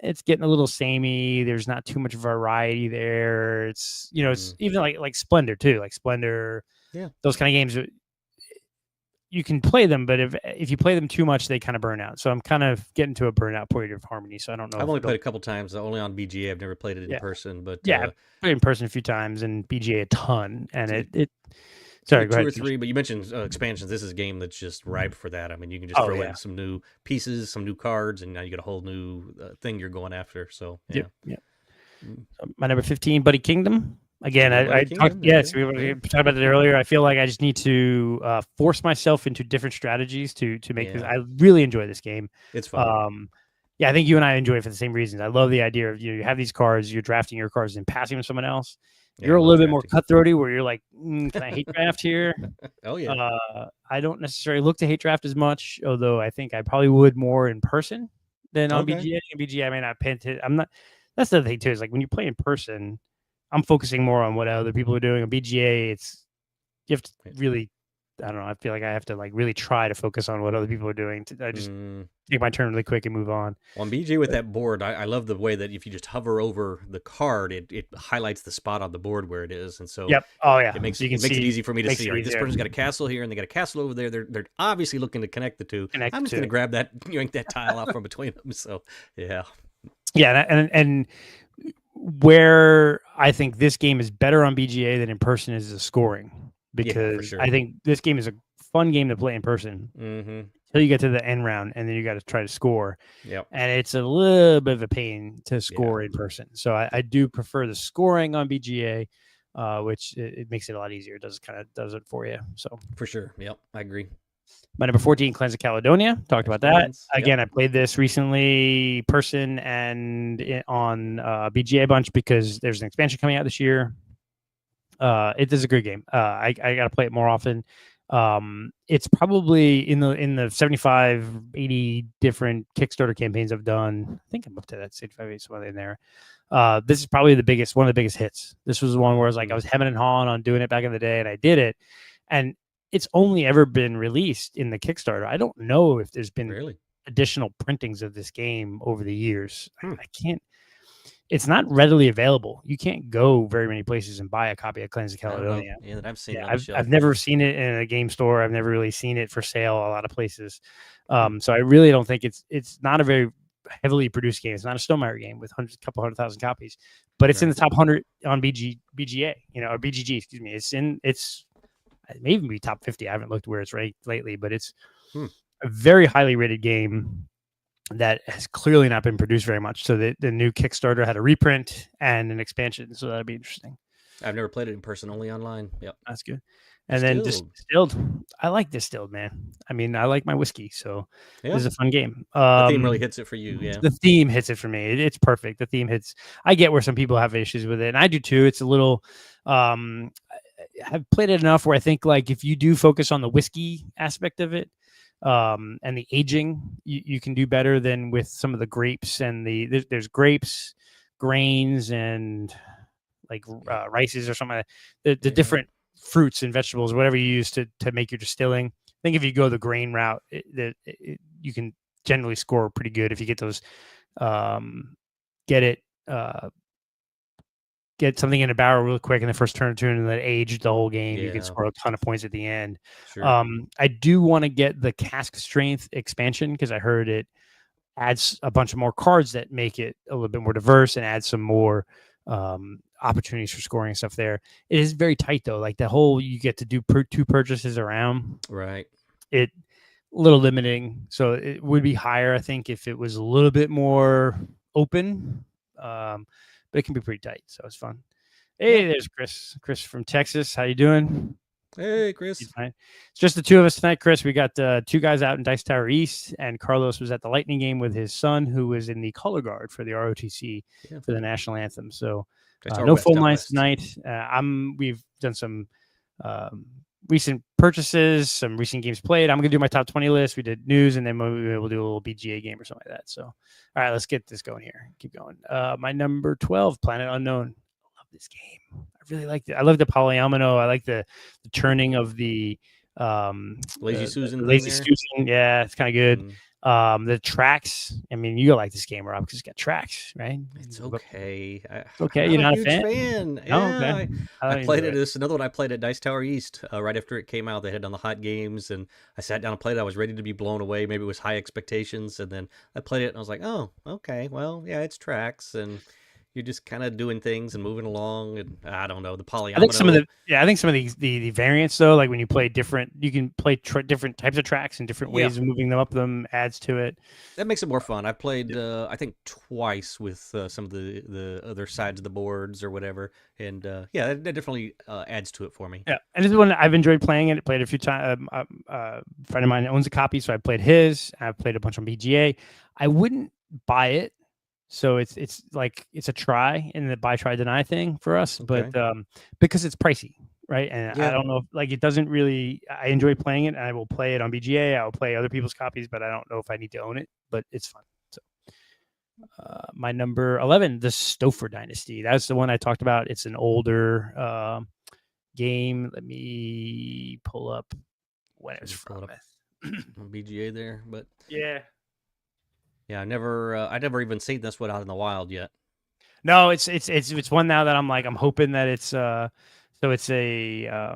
it's getting a little samey. There's not too much variety there. It's it's even like Splendor too. Like Splendor, Yeah. those kind of games. You can play them, but if you play them too much, they kind of burn out. So I'm kind of getting to a burnout point of Harmony. So I don't know. I've only played a couple times, only on BGA. I've never played it in Yeah. person, but Yeah, I've played in person a few times and BGA a ton, and it. Sorry, go two ahead. or three. But you mentioned expansions. This is a game that's just ripe for that. I mean, you can just Oh, throw yeah. in some new pieces, some new cards, and now you got a whole new thing you're going after. So yeah. Yep. My number 15, Buddy Kingdom. Again, Buddy I Kingdom, talked. there you Yes, go. we talked about it earlier. I feel like I just need to force myself into different strategies to make this. Yeah. I really enjoy this game. It's fun. Yeah, I think you and I enjoy it for the same reasons. I love the idea of you have these cards, you're drafting your cards and passing them to someone else. Yeah, You're I a love little bit more drafting. cutthroaty, where you're like, can I hate draft here? Oh yeah. I don't necessarily look to hate draft as much, although I think I probably would more in person than on Okay. BGA. In BGA, I may not pay attention. I'm not. That's the other thing too. Is like when you play in person, I'm focusing more on what other people are doing. On BGA, you have to really. I don't know. I feel like I have to like really try to focus on what other people are doing. I just take my turn really quick and move on. On BGA with that board, I love the way that if you just hover over the card, it highlights the spot on the board where it is, and so Yep. Oh yeah. it makes So you can it see, easy for me to makes see. it All right, this easier. person's got a castle here, and they got a castle over there. They're obviously looking to connect the two. Connect I'm the just going to two. grab that, yank that tile out from between them. So yeah. Yeah, and where I think this game is better on BGA than in person is the scoring, because sure. I think this game is a fun game to play in person Mm-hmm. until you get to the end round, and then you got to try to score. Yep. And it's a little bit of a pain to score in person. So I do prefer the scoring on BGA, which it makes it a lot easier. It does it for you. So For sure. Yep, I agree. my number 14, Cleanse of Caledonia. Talked about that. Cleanse, yep. Again, I played this recently, person and on BGA a bunch, because there's an expansion coming out this year. It is a good game. I got to play it more often. It's probably in the 75, 80 different Kickstarter campaigns I've done. I think I'm up to that 75, 80, somewhere in there. This is probably one of the biggest hits. This was one where I was like, I was hemming and hawing on doing it back in the day, and I did it. And it's only ever been released in the Kickstarter. I don't know if there's been additional printings of this game over the years. I can't. It's not readily available. You can't go very many places and buy a copy of Cleanse of Caledonia. Yeah, that I've seen. Yeah, I've never seen it in a game store. I've never really seen it for sale a lot of places. So I really don't think it's not a very heavily produced game. It's not a Stonemaier game with a couple 100,000 copies, but it's in the top 100 on BGA, or BGG. Excuse me. It may even be top 50. I haven't looked where it's ranked lately, but it's a very highly rated game that has clearly not been produced very much. So the new Kickstarter had a reprint and an expansion. So that'd be interesting. I've never played it in person, only online. Yep. That's good. And then Distilled. I like Distilled, man. I mean, I like my whiskey, so this is a fun game. The theme really hits it for you, yeah. The theme hits it for me. It's perfect. The theme hits. I get where some people have issues with it, and I do too. It's a little. I've played it enough where I think like if you do focus on the whiskey aspect of it, and the aging, you can do better than with some of the grapes and there's grapes, grains, and like rices or something. The different fruits and vegetables, whatever you use to make your distilling. I think if you go the grain route, you can generally score pretty good if you get those. Get something in a barrel real quick in the first turn or two, and then age the whole game. You can score a ton of points at the end. Sure. I do want to get the cask strength expansion because I heard it adds a bunch of more cards that make it a little bit more diverse and add some more opportunities for scoring and stuff there. It is very tight though. Like the whole you get to do two purchases around. Right. It a little limiting. So it would be higher, I think, if it was a little bit more open. But it can be pretty tight. So it's fun. Hey, there's Chris. Chris from Texas. How you doing? Hey, Chris. It's just the two of us tonight, Chris. We got two guys out in Dice Tower East, and Carlos was at the Lightning game with his son, who was in the color guard for the ROTC for the national anthem. So no phone lines tonight. We've done some recent purchases, some recent games played. I'm gonna do my top 20 list. We did news, and then maybe we'll do a little BGA game or something like that. So, all right, let's get this going here. Keep going. My number 12, Planet Unknown. I love this game. I really like it. I love the polyomino. I like the turning of the Lazy Susan. Lazy Susan. Yeah, it's kind of good. The tracks. I mean, you like this game, Rob, because it's got tracks, right? It's okay. Okay, you're not a fan. Oh, Yeah, okay. I played it. This another one I played at Dice Tower East right after it came out. They had done the hot games, and I sat down and played it. I was ready to be blown away. Maybe it was high expectations, and then I played it, and I was like, oh, okay. Well, yeah, it's tracks, and you're just kind of doing things and moving along, and I don't know the polyomino. I think some of the variants though, like when you play different, you can play different types of tracks and different ways of moving them adds to it. That makes it more fun. I played I think twice with some of the other sides of the boards or whatever, and that definitely adds to it for me. Yeah, and this is one I've enjoyed playing it. Played a few times. A friend of mine owns a copy, so I played his. I've played a bunch on BGA. I wouldn't buy it. So it's like it's a try in the buy, try, deny thing for us, but because it's pricey, right? And I don't know, like it doesn't really. I enjoy playing it, and I will play it on BGA. I will play other people's copies, but I don't know if I need to own it. But it's fun. So my number 11, the Stouffer Dynasty. That's the one I talked about. It's an older game. Let me pull up when it was from. On BGA there, but yeah. Yeah, I never even seen this one out in the wild yet. No, it's one now that I'm hoping that it's so it's a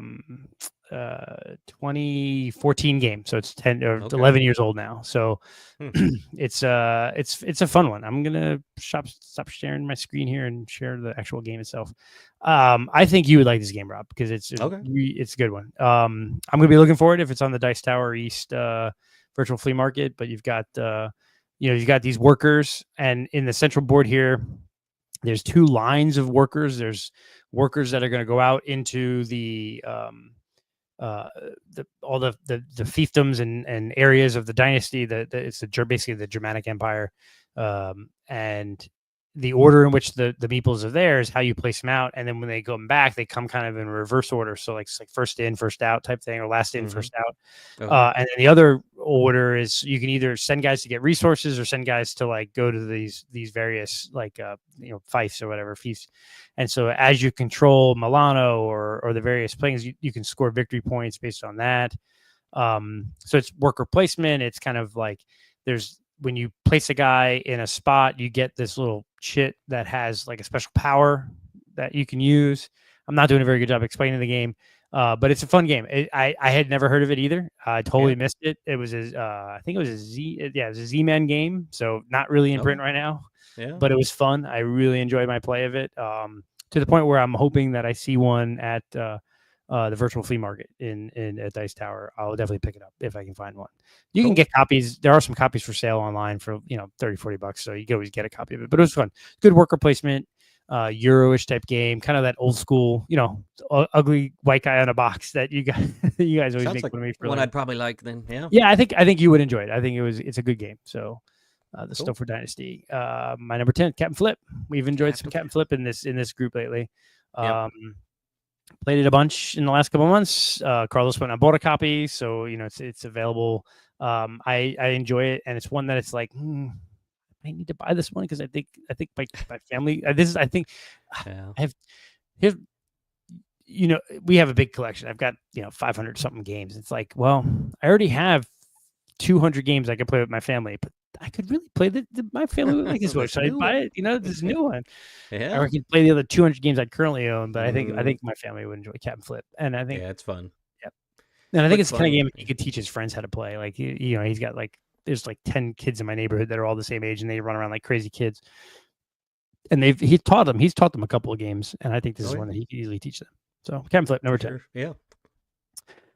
2014 game, so it's 10 or 11 years old now. So it's a fun one. I'm gonna stop sharing my screen here and share the actual game itself. I think you would like this game, Rob, because it's a good one. I'm gonna be looking for it if it's on the Dice Tower East virtual flea market, but you've got you've got these workers, and in the central board here, there's two lines of workers. There's workers that are going to go out into the fiefdoms and areas of the dynasty. It's basically the Germanic Empire, and the order in which the meeples are there is how you place them out, and then when they come back, they come kind of in reverse order. So like it's like first in, first out type thing, or last in, first out. And then the other order is you can either send guys to get resources or send guys to like go to these various like fiefs or whatever fiefs. And so as you control Milano or the various things, you can score victory points based on that. So it's worker placement. It's kind of like when you place a guy in a spot, you get this little chit that has like a special power that you can use. I'm not doing a very good job explaining the game, but it's a fun game. I had never heard of it either. I totally missed it. It was I think it was it was a Z-Man game, so not really in print right now. Yeah, but it was fun. I really enjoyed my play of it, to the point where I'm hoping that I see one at the virtual flea market at Dice Tower. I'll definitely pick it up if I can find one. You can get copies. There are some copies for sale online for $30-$40, so you can always get a copy of it. But it was fun. Good worker placement, Euro-ish type game, kind of that old school, ugly white guy on a box that you guys always make fun of me for. One I'd probably like then. Yeah, I think you would enjoy it. I think it's a good game. So the Stouffer Dynasty. My number 10, Captain Flip. We've enjoyed some Captain Flip in this group lately. Played it a bunch in the last couple of months. Carlos went and bought a copy, so it's available. I enjoy it, and it's one that it's like I need to buy this one because I think my family. I have here. We have a big collection. I've got 500 something games. It's like, well, I already have 200 games I could play with my family, but I could really play my family would like this one. Should I buy it? This new one. Yeah. Or I can play the other 200 games I currently own, but I think my family would enjoy Captain Flip. And I think it's fun. Yeah. And I think it's the kind of game he could teach his friends how to play. Like he's got there's 10 kids in my neighborhood that are all the same age and they run around like crazy kids. and he's taught them a couple of games, and I think this is yeah. one that he can easily teach them. So Captain Flip number 10. Sure. Yeah.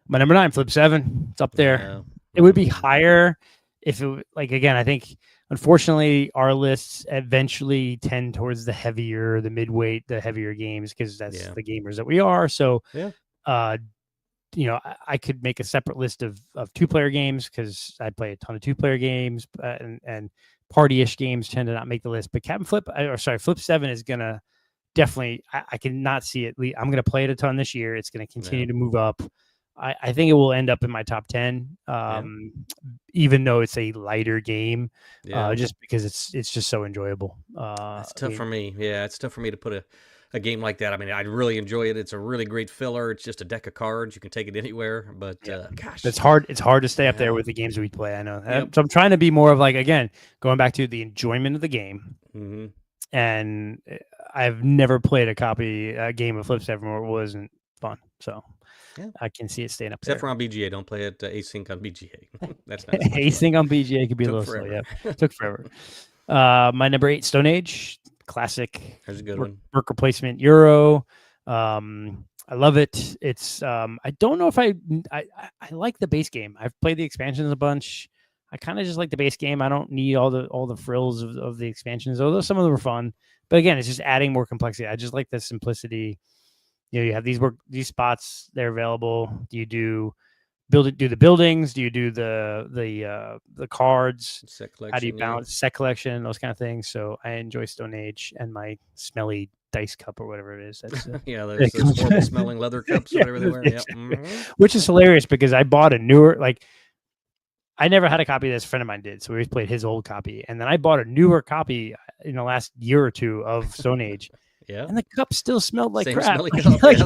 My number 9, Flip 7. It's up there. Yeah. It would be higher if it like again. I think unfortunately our lists eventually tend towards the heavier, the midweight, the heavier games because that's the gamers that we are. So yeah. I could make a separate list of 2-player games because I play a ton of 2-player games, and party-ish games tend to not make the list. But Flip 7 is gonna definitely. I cannot see it. I'm gonna play it a ton this year. It's gonna continue to move up. I think it will end up in my top 10, even though it's a lighter game, just because it's just so enjoyable. It's tough for me. Yeah, it's tough for me to put a game like that. I mean, I really enjoy it. It's a really great filler. It's just a deck of cards. You can take it anywhere. But gosh, it's hard. It's hard to stay up there with the games we play. I know. So I'm trying to be more of like, again, going back to the enjoyment of the game. Mm-hmm. And I've never played a game of Flip 7 where it wasn't fun. So. Yeah. I can see it staying up Except there. for on BGA. Don't play it async on BGA. That's not async on BGA could be a little slow. Yeah, took forever. My number 8, Stone Age, classic. There's a good one. Worker placement Euro. I love it. It's I don't know if I like the base game. I've played the expansions a bunch. I kind of just like the base game. I don't need all the frills of the expansions, although some of them are fun. But again, it's just adding more complexity. I just like the simplicity. You have these spots, they're available. Do you do the buildings? Do you do the cards? Set collection, how do you balance set collection? Those kind of things. So I enjoy Stone Age and my smelly dice cup or whatever it is. That's those horrible smelling leather cups, whatever they were. Which is hilarious because I bought a newer I never had a copy this. A friend of mine did, so we always played his old copy, and then I bought a newer copy in the last year or two of Stone Age. Yeah, and the cup still smelled like Same crap. They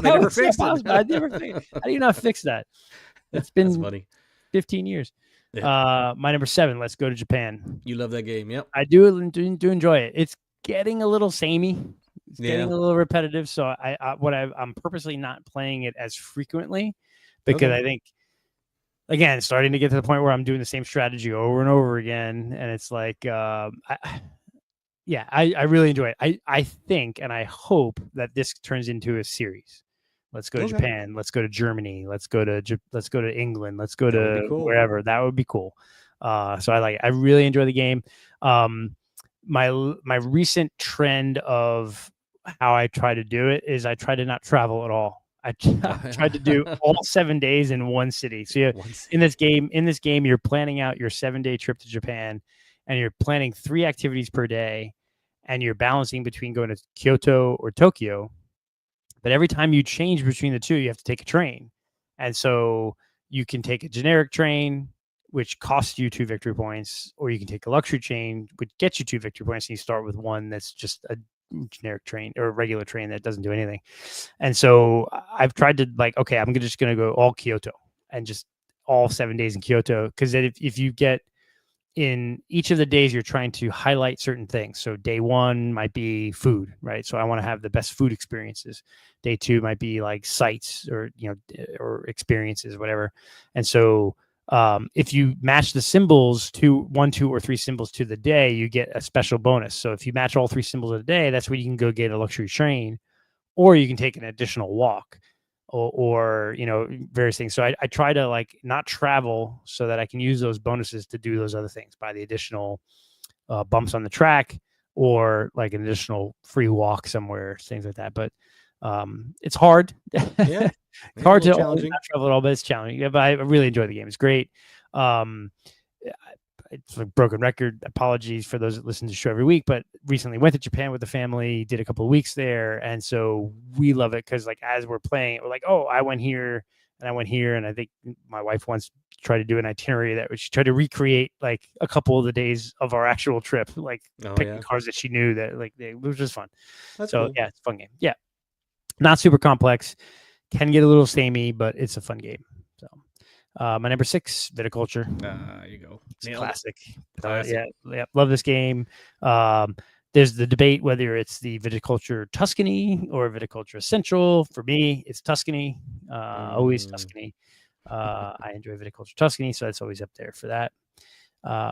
never fixed it. I never fixed. How do you not fix that? It's been funny. 15 years. Yeah. My number 7. Let's Go to Japan. You love that game, yep. I do enjoy it. It's getting a little samey. It's getting a little repetitive. So I'm purposely not playing it as frequently because I think, again, it's starting to get to the point where I'm doing the same strategy over and over again, and it's like. I really enjoy it. I think and I hope that this turns into a series. Let's go to Japan. Let's go to Germany. Let's go to England. Let's go to wherever. That would be cool. So I really enjoy the game. My recent trend of how I try to do it is I try to not travel at all. I tried to do all 7 days in one city. So in this game, you're planning out your 7-day trip to Japan, and you're planning 3 activities per day, and you're balancing between going to Kyoto or Tokyo. But every time you change between the two, you have to take a train. And so you can take a generic train, which costs you 2 victory points, or you can take a luxury train, which gets you 2 victory points, and you start with one that's just a generic train or a regular train that doesn't do anything. And so I've tried to I'm just going to go all Kyoto and just all 7 days in Kyoto. Because if you get in each of the days, you're trying to highlight certain things. So day 1 might be food, right? So I want to have the best food experiences. Day 2 might be like sights or experiences, whatever. And so if you match the symbols to 1, 2, or 3 symbols to the day, you get a special bonus. So if you match all 3 symbols of the day, that's when you can go get a luxury train, or you can take an additional walk. Or various things. So I try to not travel so that I can use those bonuses to do those other things, by the additional bumps on the track, or like an additional free walk somewhere, things like that. But it's hard. Yeah, it's hard to not travel at all, but it's challenging. Yeah, but I really enjoy the game. It's great. It's a broken record. Apologies for those that listen to the show every week, but recently went to Japan with the family, did a couple of weeks there. And so we love it because as we're playing, we're like, oh, I went here and I went here. And I think my wife once tried to do an itinerary that she tried to recreate like a couple of the days of our actual trip, picking cars that she knew that it was just fun. That's cool. Yeah, it's a fun game. Yeah. Not super complex, can get a little samey, but it's a fun game. So my number 6, Viticulture. You go. It's classic. Yeah, love this game. There's the debate whether it's the Viticulture Tuscany or Viticulture Central. For me, it's Tuscany. Always Tuscany. I enjoy Viticulture Tuscany, so that's always up there for that.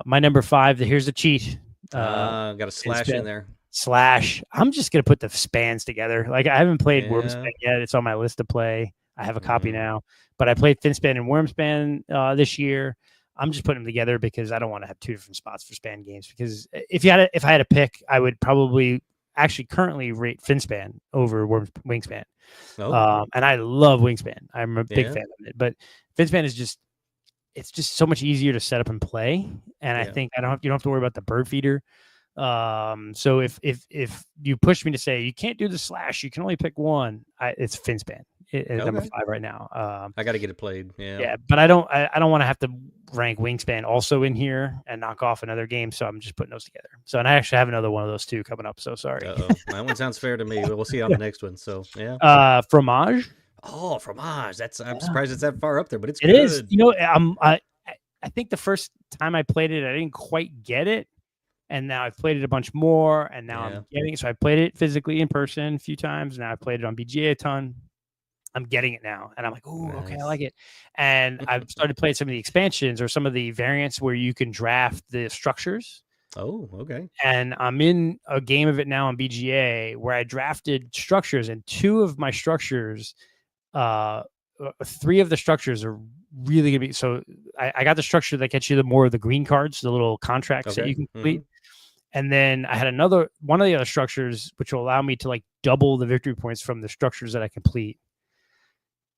My number 5, here's the cheat. Got a slash in there. Slash. I'm just gonna put the spans together. Like I haven't played Yeah. Wormspan yet. It's on my list to play. I have a copy Mm. now, but I played Finspan and Wormspan this year. I'm just putting them together because I don't want to have two different spots for span games. Because if I had a pick, I would probably actually currently rate Finspan over Wingspan. Oh, And I love Wingspan. I'm a big yeah. fan of it, but Finspan is just it's just so much easier to set up and play. And I Yeah. think you don't have to worry about the bird feeder. So if you push me to say you can't do the slash, you can only pick one. It's Finspan. It's number Okay. 5 right now. I got to get it played. Yeah. Yeah, but I don't want to have to rank Wingspan also in here and knock off another game. So I'm just putting those together. So and I actually have another one of those too coming up. So sorry. Uh-oh. That one sounds fair to me, but we'll see on the next one. So yeah. Fromage. Oh, fromage. I'm surprised it's that far up there, but it's It good. is. I think the first time I played it, I didn't quite get it. And now I've played it a bunch more, and now I'm getting it. So I played it physically in person a few times. Now I played it on BGA a ton. I'm getting it now, and I'm like, oh, okay, I like it. And I've started playing some of the expansions or some of the variants where you can draft the structures. Oh, okay. And I'm in a game of it now on BGA where I drafted structures, and 2 of my structures, 3 of the structures are really gonna be. So I got the structure that gets you the more of the green cards, the little contracts that you can complete. And then I had one of the other structures, which will allow me to like double the victory points from the structures that I complete.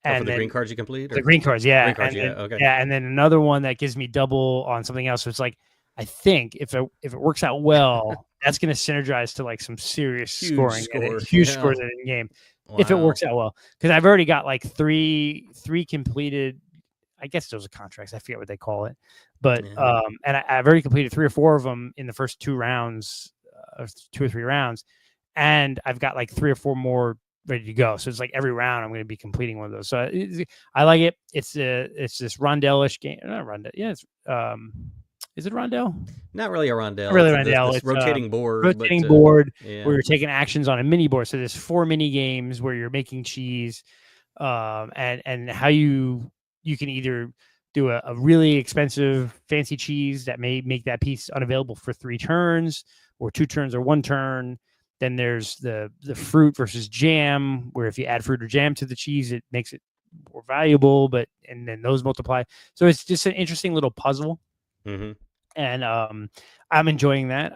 And for the green cards you complete? The green cards, yeah. Green cards, okay. Yeah, and then another one that gives me double on something else. So it's like, I think if it works out well, that's going to synergize to like some serious scoring, huge scores in the game. Wow. If it works out well, because I've already got like three completed. I guess those are contracts. I forget what they call it, but and I've already completed 3 or 4 of them in the first 2 rounds, 2 or 3 rounds, and I've got like 3 or 4 more ready to go. So it's like every round I'm going to be completing one of those. So I like it. It's this rondelle-ish game. Not rondelle. Yeah, it's is it rondelle? Not really a rondelle. Not really rondelle. It's rotating board. Rotating board where you're taking actions on a mini board. So there's 4 mini games where you're making cheese, and how you can either do a really expensive fancy cheese that may make that piece unavailable for 3 turns or 2 turns or 1 turn. Then there's the fruit versus jam, where if you add fruit or jam to the cheese, it makes it more valuable, and then those multiply. So it's just an interesting little puzzle. Mm-hmm. And I'm enjoying that.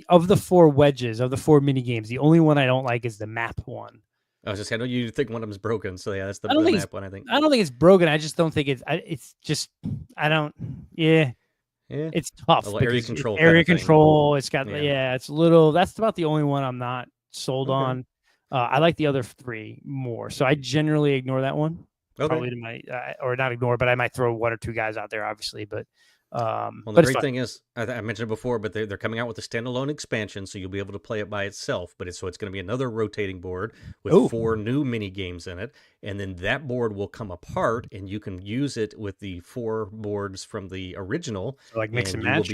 Of the 4 wedges, of the 4 mini games, the only one I don't like is the map one. I was just saying, you think one of them's broken, so yeah, that's the map one. I think. I don't think it's broken. I just don't think it's just. I don't. Yeah. Yeah. It's tough. Area control. Area control. It's got it's a little. That's about the only one I'm not sold on. I like the other 3 more, so I generally ignore that one. Probably to my or not ignore, but I might throw 1 or 2 guys out there, obviously. But the great thing is, I mentioned it before, but they're coming out with a standalone expansion, so you'll be able to play it by itself. But it's going to be another rotating board with 4 new mini games in it, and then that board will come apart, and you can use it with the 4 boards from the original. So like mix and match.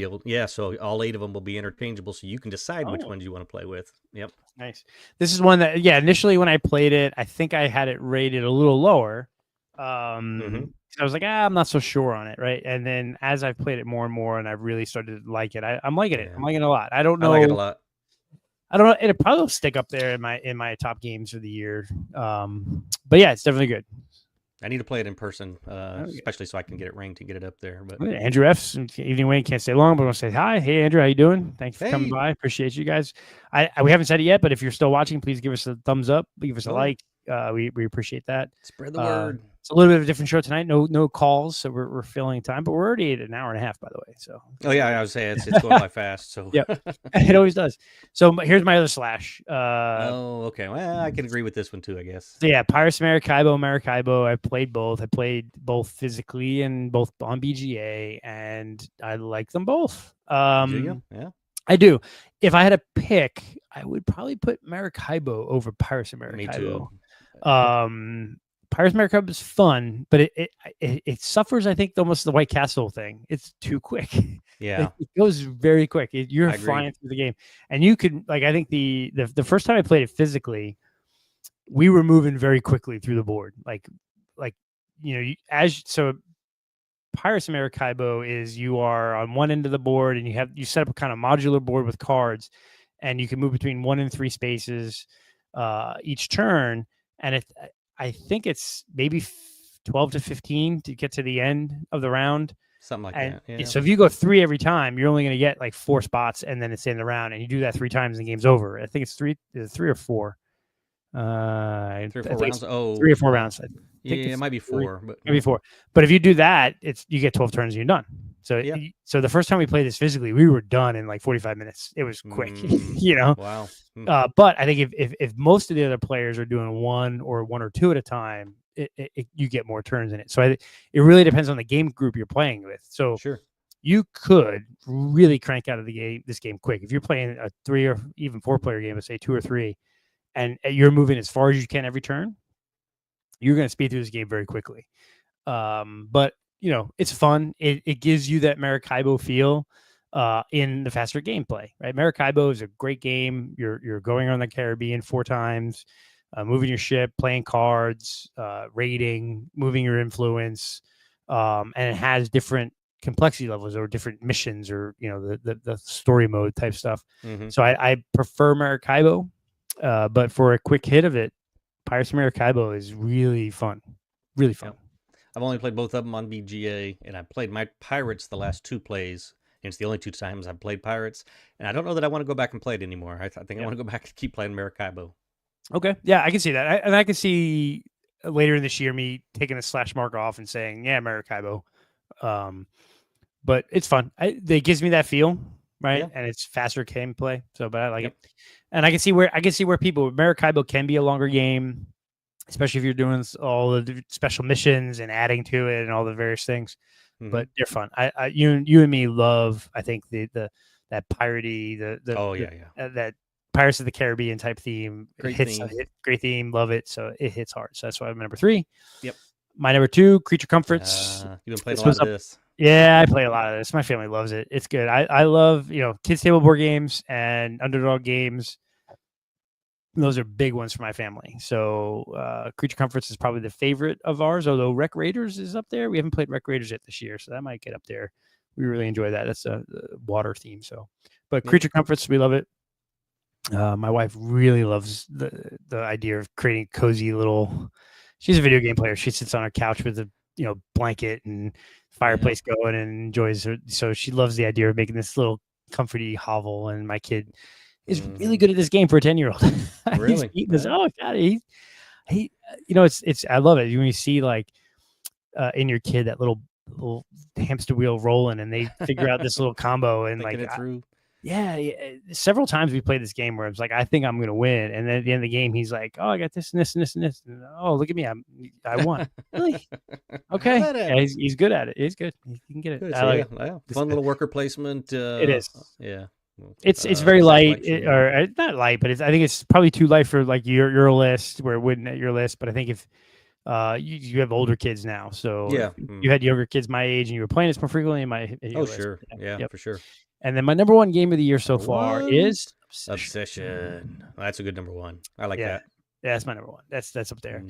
So all 8 of them will be interchangeable, so you can decide which ones you want to play with. Yep. Nice. This is one that initially when I played it, I think I had it rated a little lower. I was like, I'm not so sure on it, right? And then as I've played it more and more, and I've really started to like it, I'm liking it. I'm liking it a lot. I don't know. I like it a lot. I don't know. It'll probably stick up there in my top games for the year. But yeah, it's definitely good. I need to play it in person, especially so I can get it ranked and get it up there. But Andrew F's evening Wayne can't stay long, but I want to say hi. Hey Andrew, how you doing? Thanks for coming by. Appreciate you guys. We haven't said it yet, but if you're still watching, please give us a thumbs up, give us a like. We appreciate that. Spread the word. It's a little bit of a different show tonight. No calls, so we're filling time, but we're already at an hour and a half, by the way. So I was saying it's going by fast. So it always does. So here's my other slash. Okay. Well, I can agree with this one too, I guess. So Pirates Maracaibo. I played both. I played both physically and both on BGA, and I like them both. Do you? Yeah. I do. If I had to pick, I would probably put Maracaibo over Pirates of Maracaibo. Me too. Pirates of Maracaibo is fun, but it suffers, I think, almost the White Castle thing. It's too quick. Yeah. It goes very quick. You're flying through the game. And you could, like, I think the first time I played it physically, we were moving very quickly through the board. Pirates of Maracaibo is you are on one end of the board and you set up a kind of modular board with cards, and you can move between 1 and 3 spaces each turn. And I think it's maybe 12 to 15 to get to the end of the round. Something like And that. Yeah. so if you go 3 every time, you're only going to get like 4 spots, and then it's the end of the round. And you do that 3 times, and the game's over. I think it's 3 or 4. 3 or 4 rounds. Oh, 3 or 4 rounds. I think yeah, it might be 4, but maybe 4. But if you do that, you get 12 turns and you're done. So Yeah. so the first time we played this physically, we were done in like 45 minutes. It was quick, you know. Wow. But I think if most of the other players are doing 1 or 2 at a time, you get more turns in it. So it really depends on the game group you're playing with. So Sure. you could really crank out of this game quick if you're playing a 3 or even 4 player game, let's say 2 or 3, and you're moving as far as you can every turn. You're going to speed through this game very quickly. But you know, it's fun. It gives you that Maracaibo feel in the faster gameplay, right? Maracaibo is a great game. You're going around the Caribbean 4 times, moving your ship, playing cards, raiding, moving your influence, and it has different complexity levels or different missions, or you know, the story mode type stuff. So I prefer Maracaibo, but for a quick hit of it, Pirates of Maracaibo is really fun. Really fun. Yep. I've only played both of them on BGA, and I played my Pirates the last 2 plays. And it's the only 2 times I've played Pirates, and I don't know that I want to go back and play it anymore. I think I want to go back and keep playing Maracaibo. Okay, yeah, I can see that, and I can see later in this year me taking a slash mark off and saying, yeah, Maracaibo. But it's fun. It gives me that feel, right? Yeah. And it's faster gameplay. So, but I like it, and I can see where people Maracaibo can be a longer game, especially if you're doing all the special missions and adding to it and all the various things. But they're fun. You and me love, I think, that piratey, that Pirates of the Caribbean type theme. Great theme, love it. So it hits hard. So that's why I'm number 3. Yep. My number 2, Creature Comforts. You've been playing a lot of this. Yeah, I play a lot of this. My family loves it. It's good. I love, you know, kids table board games and underdog games. Those are big ones for my family. So Creature Comforts is probably the favorite of ours, although Wreck Raiders is up there. We haven't played Wreck Raiders yet this year, so that might get up there. We really enjoy that. That's a water theme. So, but Creature Comforts, we love it. My wife really loves the idea of creating cozy little. She's a video game player. She sits on her couch with a blanket and fireplace going and enjoys her. So she loves the idea of making this little comforty hovel. And my kid is really good at this game for a 10-year-old. Really? Oh God, he it's I love it when you see like in your kid that little hamster wheel rolling and they figure out this little combo and Thinking it through. Several times we played this game where it's like, I think I'm going to win. And then at the end of the game, he's like, oh, I got this and this and this and this. And, oh, look at me. I won. Really? Okay. Yeah, he's good at it. He's good. He can get it. Good. I like it. Fun little worker placement. It is. Yeah. It's very light, or not light, but I think it's probably too light for like your list, where it wouldn't at your list. But I think if you have older kids now, so if you had younger kids my age and you were playing this more frequently, it might hit your list. Sure. Yeah, for sure. And then my number 1 game of the year so far is Obsession. Well, that's a good number 1. I like that. Yeah, that's my number 1. That's up there.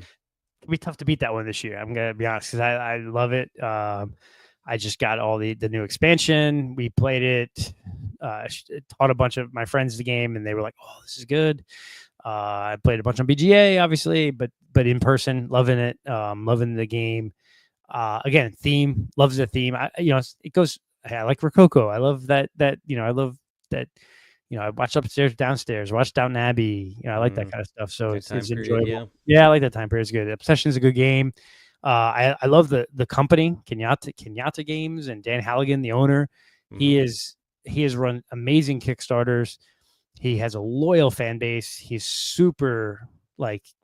It'll be tough to beat that one this year. I'm gonna be honest, because I love it. I just got all the new expansion. We played it. Taught a bunch of my friends the game, and they were like, "Oh, this is good." I played a bunch on BGA, obviously, but in person, loving it. Loving the game. Again, theme, loves the theme. It goes. I like Rococo. I love that. I love that. I watch upstairs, downstairs, watch Downton Abbey. I like that kind of stuff. So it's enjoyable. Yeah, I like that time period. It's good. Obsession is a good game. I love the company, Kenyatta Games, and Dan Halligan, the owner. He has run amazing Kickstarters. He has a loyal fan base. He's super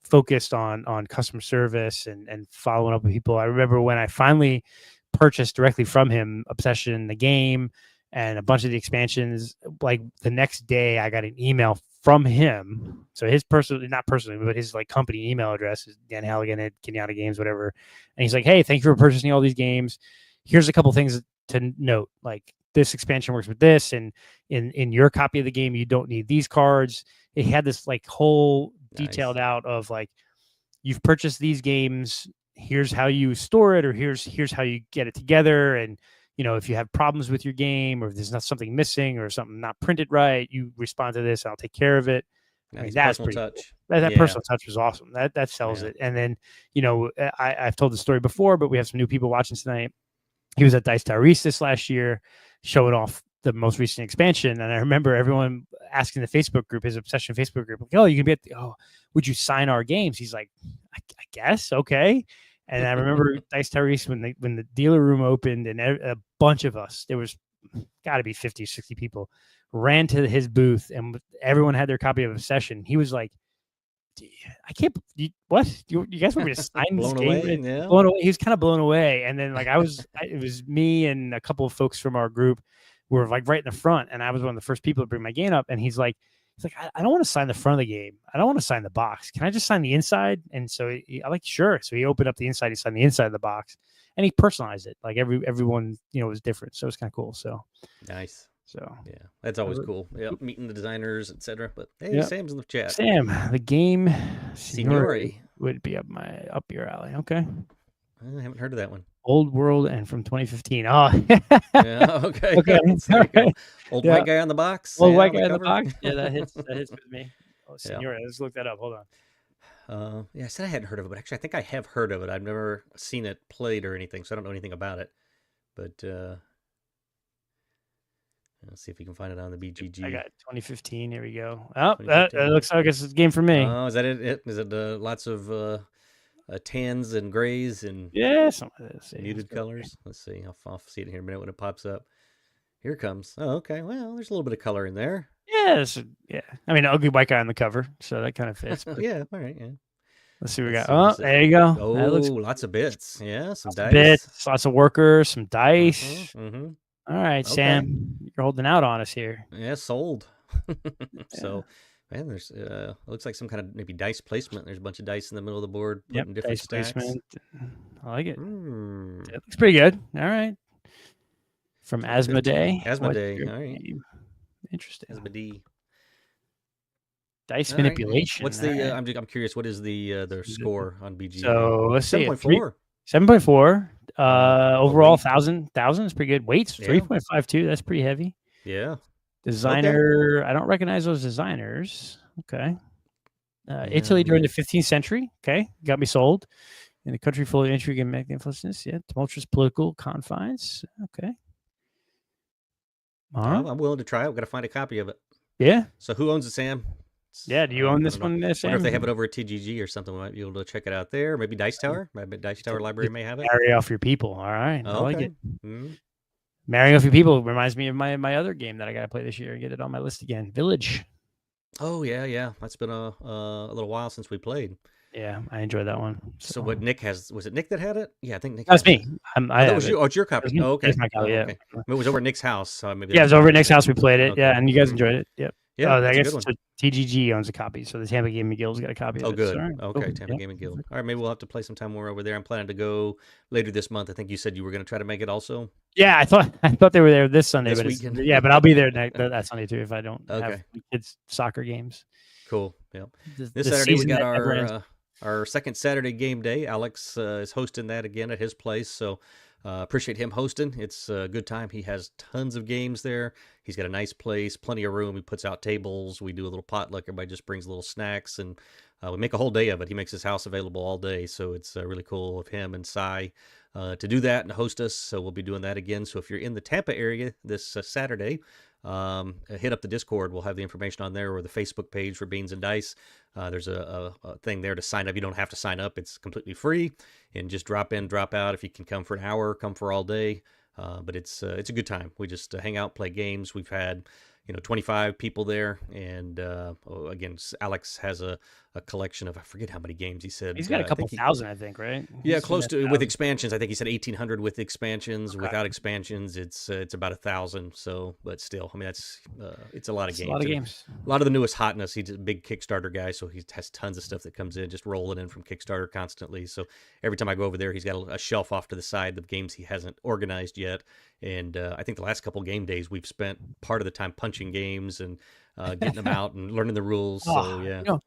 focused on customer service and following up with people. I remember when I finally purchased directly from him Obsession, the game, and a bunch of the expansions. Like the next day, I got an email from him. So his not personally, but his company email address is Dan Halligan at Kenyatta Games, whatever. And he's like, "Hey, thank you for purchasing all these games. Here's a couple things to note. Like this expansion works with this, and in your copy of the game, you don't need these cards." It had this whole detailed out of you've purchased these games. Here's how you store it, or here's how you get it together, and if you have problems with your game or if there's not something missing or something not printed right, you respond to this, I'll take care of it. I mean, that's personal pretty cool. touch. That Yeah. personal touch was awesome. That sells Yeah. it. And then, I've told the story before, but we have some new people watching tonight. He was at Dice Tower East this last year, showing off the most recent expansion. And I remember everyone asking the Facebook group, his Obsession Facebook group, like, oh, you can be would you sign our games? He's like, I guess. Okay. And I remember Dice Tower East when the dealer room opened and a bunch of us, there was got to be 50, 60 people, ran to his booth and everyone had their copy of Obsession. He was like, I can't. What you guys want me to sign this game? Yeah. Blown away. He was kind of blown away. And then it was me and a couple of folks from our group were like right in the front, and I was one of the first people to bring my game up. And he's like, I don't want to sign the front of the game. I don't want to sign the box. Can I just sign the inside? And so I like, sure. So he opened up the inside. He signed the inside of the box, and he personalized it. Like everyone, was different. So it was kind of cool. So nice. So yeah, that's always cool. Yeah, meeting the designers, etc. But hey, yep. Sam's in the chat. Sam, the game Signori would be up your alley. Okay, I haven't heard of that one. Old World and from 2015. Oh, yeah. Okay. Okay. Okay. Old white guy on the box. Old white guy on the box. Yeah, that hits with me. Oh, Signori. Let's look that up. Hold on. Yeah, I said I hadn't heard of it, but actually, I think I have heard of it. I've never seen it played or anything, so I don't know anything about it. But let's see if we can find it on the BGG. I got 2015. Here we go. Oh, that looks like it's a game for me. Oh, is that it? Is it lots of tans and grays and some of this muted colors? Let's see. I'll see it in here in a minute when it pops up. Here it comes. Oh, okay. Well, there's a little bit of color in there. Yes. Yeah. I mean, ugly white guy on the cover, so that kind of fits. Yeah. All right. Yeah. Let's see what we got. Oh, there you go. Oh, lots of bits. Yeah, some dice. Bits, lots of workers, some dice. Mm-hmm. All right, okay. Sam, you're holding out on us here. Yeah, sold. So, man, there's looks like some kind of maybe dice placement. There's a bunch of dice in the middle of the board, put in different dice stacks. Placement. I like it. It looks pretty good. All right. From Asmodee. Asmodee. All right. Interesting. Asmodee. Dice manipulation. What's the? I'm curious. What is the score on BG? So let's see. 7.4. 7.4. Overall, 1,000 is pretty good. Weights 3.52. That's pretty heavy. Yeah. Designer. Okay. I don't recognize those designers. Okay. Italy during the 15th century. Okay, got me sold. In a country full of intrigue and magnificence. Yeah, tumultuous political confines. Okay. I'm willing to try it. I've got to find a copy of it. Yeah. So who owns it, Sam? Yeah, do you own this one, Sam? I wonder if they have it over at TGG or something. We might be able to check it out there. Maybe Dice Tower. Maybe Dice Tower Library may have it. Marry off your people. All right. I like it. Mm-hmm. Marrying off your people reminds me of my other game that I got to play this year. Get it on my list again. Village. Oh, yeah. That's been a little while since we played. Yeah, I enjoyed that one. So what Nick has, was it Nick that had it? Yeah, I think Nick. That's me. It's your copy. Oh, okay. My copy, okay. It was over at Nick's house. So maybe it was over at Nick's house. We played it. Okay. Yeah, and you guys enjoyed it. Yep. Yeah, I guess TGG owns a copy, so the Tampa Gaming Guild's got a copy of it. Oh, good. Sorry. Okay, Tampa Gaming Guild. All right, maybe we'll have to play some time more over there. I'm planning to go later this month. I think you said you were going to try to make it also. Yeah, I thought they were there this Sunday, this weekend. But I'll be there that Sunday too if I don't have kids' soccer games. Cool. Yep. This Saturday we got our second Saturday game day. Alex is hosting that again at his place, so appreciate him hosting. It's a good time. He has tons of games there. He's got a nice place, plenty of room. He puts out tables. We do a little potluck. Everybody just brings little snacks, and we make a whole day of it. He makes his house available all day, so it's really cool of him and Cy to do that and host us. So we'll be doing that again. So if you're in the Tampa area this Saturday, hit up the Discord. We'll have the information on there, or the Facebook page for Beans and Dice. There's a thing there to sign up. You don't have to sign up. It's completely free, and just drop in, drop out. If you can come for an hour, come for all day. But it's a good time. We just hang out, play games. We've had 25 people there, and again, Alex has a collection of, I forget how many games he said. He's got a couple thousand, I think, right? Yeah, close to, with expansions. I think he said 1,800 with expansions. Okay. Without expansions, it's about 1,000. So, but still, I mean, it's a lot of games. A lot of games. A lot of the newest hotness. He's a big Kickstarter guy, so he has tons of stuff that comes in, just rolling in from Kickstarter constantly. So every time I go over there, he's got a shelf off to the side of games he hasn't organized yet. And I think the last couple game days, we've spent part of the time punching games and getting them out and learning the rules. So yeah,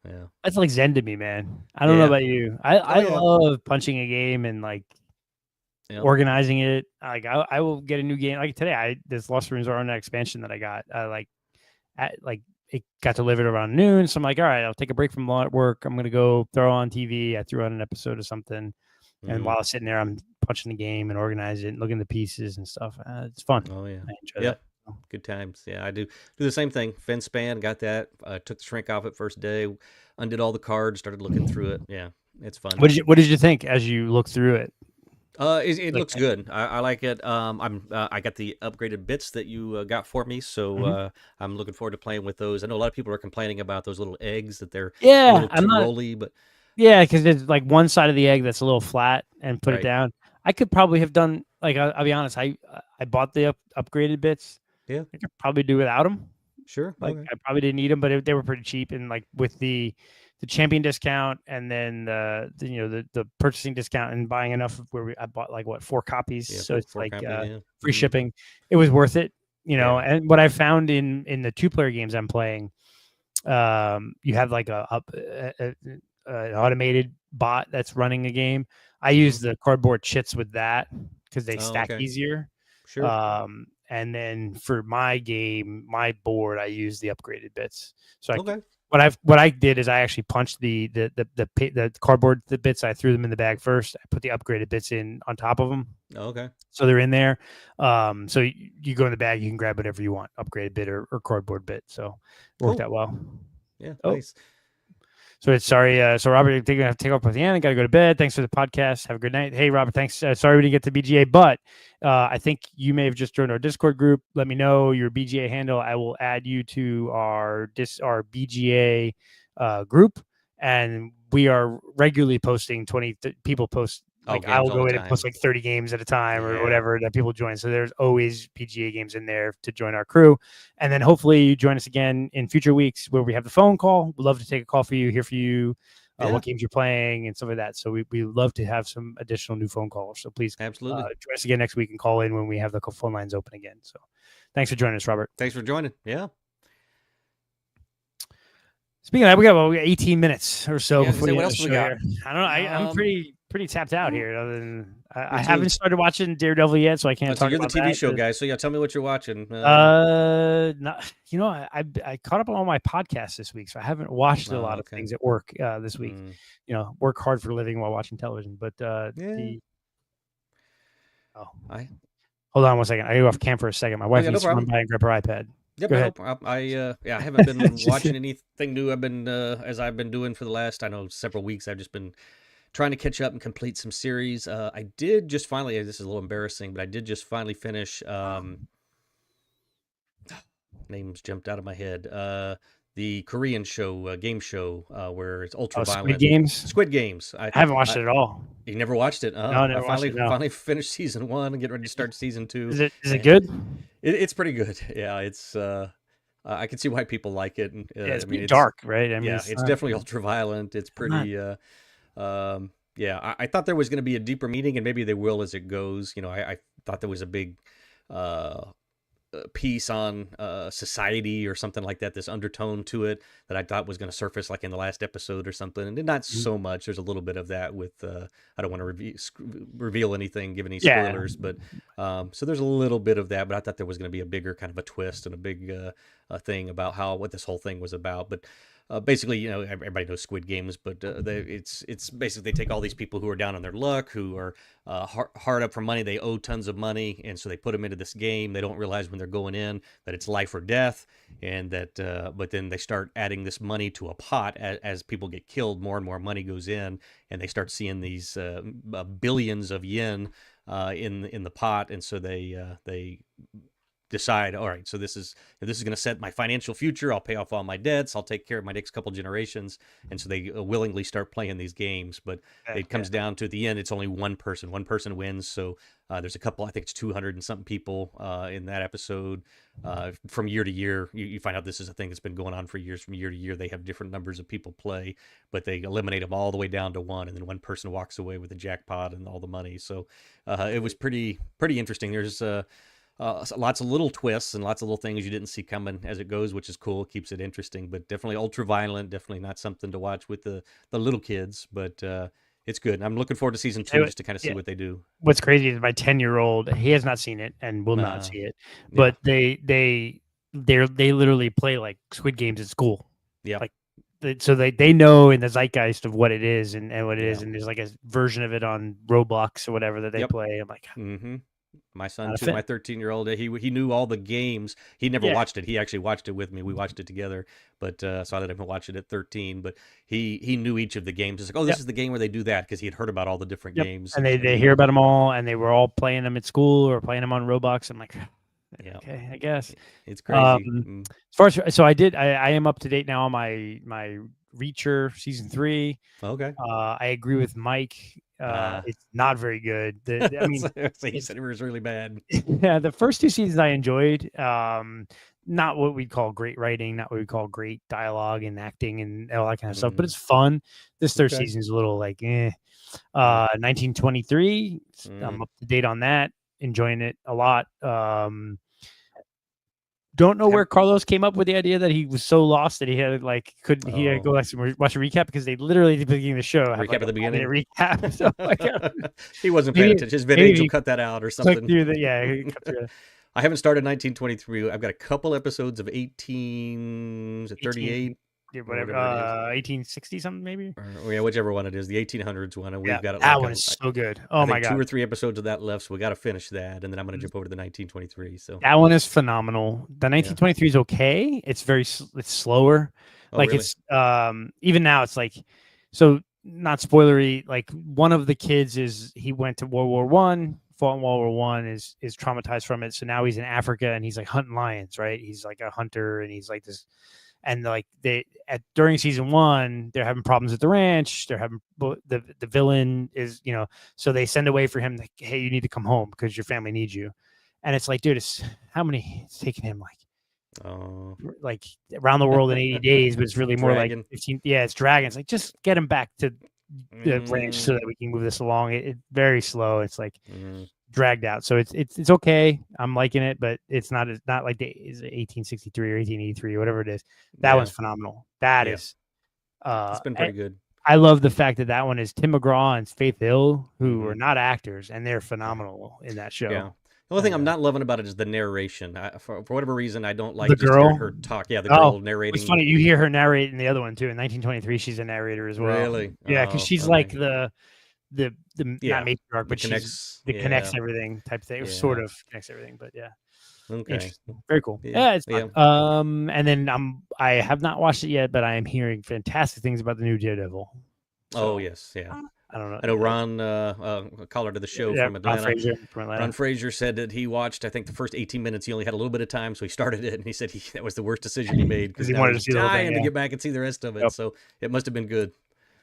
that's like Zen to me, man. I don't know about you. I love punching a game and like Yep. organizing it. Like I will get a new game. Like today, this Lost Ruins are on that expansion that I got. Like it got delivered around noon. So I'm like, all right, I'll take a break from work. I'm gonna go throw on TV. I threw on an episode of something, and while I was sitting there, I'm punching the game and organizing it, and looking at the pieces and stuff. It's fun. Oh yeah. I enjoy Yeah. that. Good times. Yeah, I do the same thing. Fin span, got that. Took the shrink off it first day, undid all the cards, started looking through it. Yeah, it's fun. What did you think as you looked through it? It Like, looks good. I like it. I got the upgraded bits that you got for me, so I'm looking forward to playing with those. I know a lot of people are complaining about those little eggs that they're a yeah, little I'm too not. rolly, but Yeah, because there's like one side of the egg that's a little flat, and put it right, down. I could probably have done like I'll be honest. I bought the upgraded bits. yeah, I could probably do without them. sure, Like okay, I probably didn't need them, but they were pretty cheap. And like with the champion discount, and then the purchasing discount, and buying enough of I bought like what 4 copies, yeah, so it's four like copy, yeah, free shipping. It was worth it, yeah, And what I found in the 2-player games I'm playing, you have like an automated bot that's running a game. I use the cardboard chits with that because they oh, stack okay, easier. sure, And then for my game, my board, I use the upgraded bits. So okay, what I did is I actually punched the cardboard bits. I threw them in the bag first. I put the upgraded bits in on top of them, okay, so they're in there. So you go in the bag, you can grab whatever you want, upgraded bit or cardboard bit. So it worked cool, out well. yeah, Oh, nice. so it's sorry. So Robert, you're going to have to take off at the end. Got to go to bed. Thanks for the podcast. Have a good night. Hey, Robert, thanks. Sorry we didn't get to BGA, but I think you may have just joined our Discord group. Let me know your BGA handle. I will add you to our BGA group, and we are regularly posting 20 people post. Oh, Like I games will all go the in and time. post like 30 games at a time or Yeah, whatever that people join. So there's always PGA games in there to join our crew. And then hopefully you join us again in future weeks where we have the phone call. We'd love to take a call for you, hear from you, yeah, what games you're playing and stuff like that. So we love to have some additional new phone calls. So please absolutely. join us again next week and call in when we have the phone lines open again. So thanks for joining us, Robert. Thanks for joining. Yeah. Speaking of that, we got 18 minutes or so Yeah, before say, the what end of else the we show got? here. I don't know. I'm pretty tapped out here. Other than I too. haven't started watching Daredevil yet, so I can't So talk you're the about TV that. show guy, so yeah, tell me what you're watching. Not, I caught up on all my podcasts this week, so I haven't watched a lot of okay. things at work this week. Work hard for a living while watching television. But Yeah. hold on one second. I gotta go off cam for a second. My wife yeah, no needs to run problem. by and grab her iPad. Yep, Go I ahead. hope I haven't been watching anything new. I've been as I've been doing for the last several weeks. I've just been trying to catch up and complete some series. I did just finally. This is a little embarrassing, but I did just finally finish. Names jumped out of my head. The Korean show, game show, where it's ultra violent. Squid Games. Squid Games. I haven't watched it at all. You never watched it? No, I never I watched it. No. finally finished season 1 and get ready to start season 2. Is it good? It's pretty good. Yeah, it's. I can see why people like it. And, Yeah, it's I mean, pretty dark, right? I mean, yeah, it's definitely ultra violent. It's pretty. Yeah, I thought there was going to be a deeper meaning, and maybe they will as it goes. I thought there was a big piece on society or something like that, this undertone to it that I thought was going to surface like in the last episode or something, and not so much. There's a little bit of that with I don't want to reveal anything, give any spoilers, but so there's a little bit of that, but I thought there was going to be a bigger kind of a twist and a big thing about what this whole thing was about. But basically, everybody knows Squid Games, but it's basically they take all these people who are down on their luck, who are hard up for money. They owe tons of money, and so they put them into this game. They don't realize when they're going in that it's life or death, and that but then they start adding this money to a pot as people get killed. More and more money goes in, and they start seeing these billions of yen in the pot, and so they decide, all right, so this is going to set my financial future. I'll pay off all my debts. I'll take care of my next couple generations. And so they willingly start playing these games. But it comes down to the end, it's only one person. One person wins. So there's a couple, I think it's 200 and something people in that episode. From year to year, you find out this is a thing that's been going on for years. From year to year, they have different numbers of people play, but they eliminate them all the way down to one. And then one person walks away with the jackpot and all the money. So it was pretty interesting. There's lots of little twists and lots of little things you didn't see coming as it goes, which is cool. It keeps it interesting, but definitely ultra violent. Definitely not something to watch with the little kids. But It's good. I'm looking forward to season 2 just to kind of see Yeah. what they do. What's crazy is my 10-year-old, he has not seen it and will not see it, Yeah. but they literally play like Squid Games at school. Yeah. Like, so they know in the zeitgeist of what it is and what it is, Yeah. and there's like a version of it on Roblox or whatever that they Yep. play. I'm like, Mm-hmm. My son not a too, fan. my 13-year-old, he knew all the games. He never Yeah. watched it. He actually watched it with me. We watched it together, but so I let him watch it at 13. But he knew each of the games. It's like, oh, this Yep. is the game where they do that, because he had heard about all the different Yep. games. And they hear about them all, and they were all playing them at school or playing them on Roblox. I'm like, Yeah. okay, I guess. It's crazy. As far as, so I am up to date now on my Reacher season 3. Okay. I agree with Mike. It's not very good. I mean, so he said it was really bad. yeah, the first 2 seasons I enjoyed. Not what we'd call great writing, not what we call great dialogue and acting and all that kind of stuff, but it's fun. This third season is a little like, 1923. I'm up to date on that. Enjoying it a lot. Don't know where Carlos came up with the idea that he was so lost that he had like he had to go watch a recap, because they literally at the beginning of the show have Recap like at the beginning. Recap. So, he wasn't paying attention. His VidAngel cut that out or something. Through the, cut through I haven't started 1923. I've got a couple episodes of 38. Whatever, 1860 something maybe. Or yeah, whichever one it is, the 1800s one, and we've got it. That one is so good. Oh my god, 2 or 3 episodes of that left, so we got to finish that, and then I'm going to jump over to the 1923. So that one is phenomenal. The 1923 is okay. It's it's slower. Like really? It's even now it's like, so not spoilery. Like one of the kids he went to World War I. Fought in World War One, is traumatized from it. So now he's in Africa and he's like hunting lions, right? He's like a hunter and he's like this. And like during season 1, they're having problems at the ranch. They're having the villain is, so they send away for him. Like, hey, you need to come home because your family needs you. And it's like, dude, it's taking him like around the world in 80 days, but it's really more like 15. Yeah, it's dragging. It's like, just get him back to the ranch so that we can move this along. It's very slow. It's like dragged out. So it's okay. I'm liking it, but it's not like is 1863 or 1883 or whatever it is. That one's phenomenal. That is it's been pretty good. I love the fact that one is Tim McGraw and Faith Hill, who are not actors, and they're phenomenal in that show. Yeah. The only thing I'm not loving about it is the narration. For whatever reason, I don't like the just girl. hearing her talk. Yeah, the girl narrating. It's funny. You hear her narrate in the other one too. In 1923, she's a narrator as well. Really? Yeah, because she's like the not matriarch, but connects everything type thing. Yeah. Sort of connects everything, but yeah. Okay. Very cool. Yeah, it's fun. And then I have not watched it yet, but I am hearing fantastic things about the new Daredevil. So, yes, yeah. I don't know. I know Ron, a caller to the show from Atlanta. Ron Fraser said that he watched, I think, the first 18 minutes. He only had a little bit of time, so he started it, and he said that was the worst decision he made because he wanted to see the whole thing, to get back and see the rest of it. So it must have been good.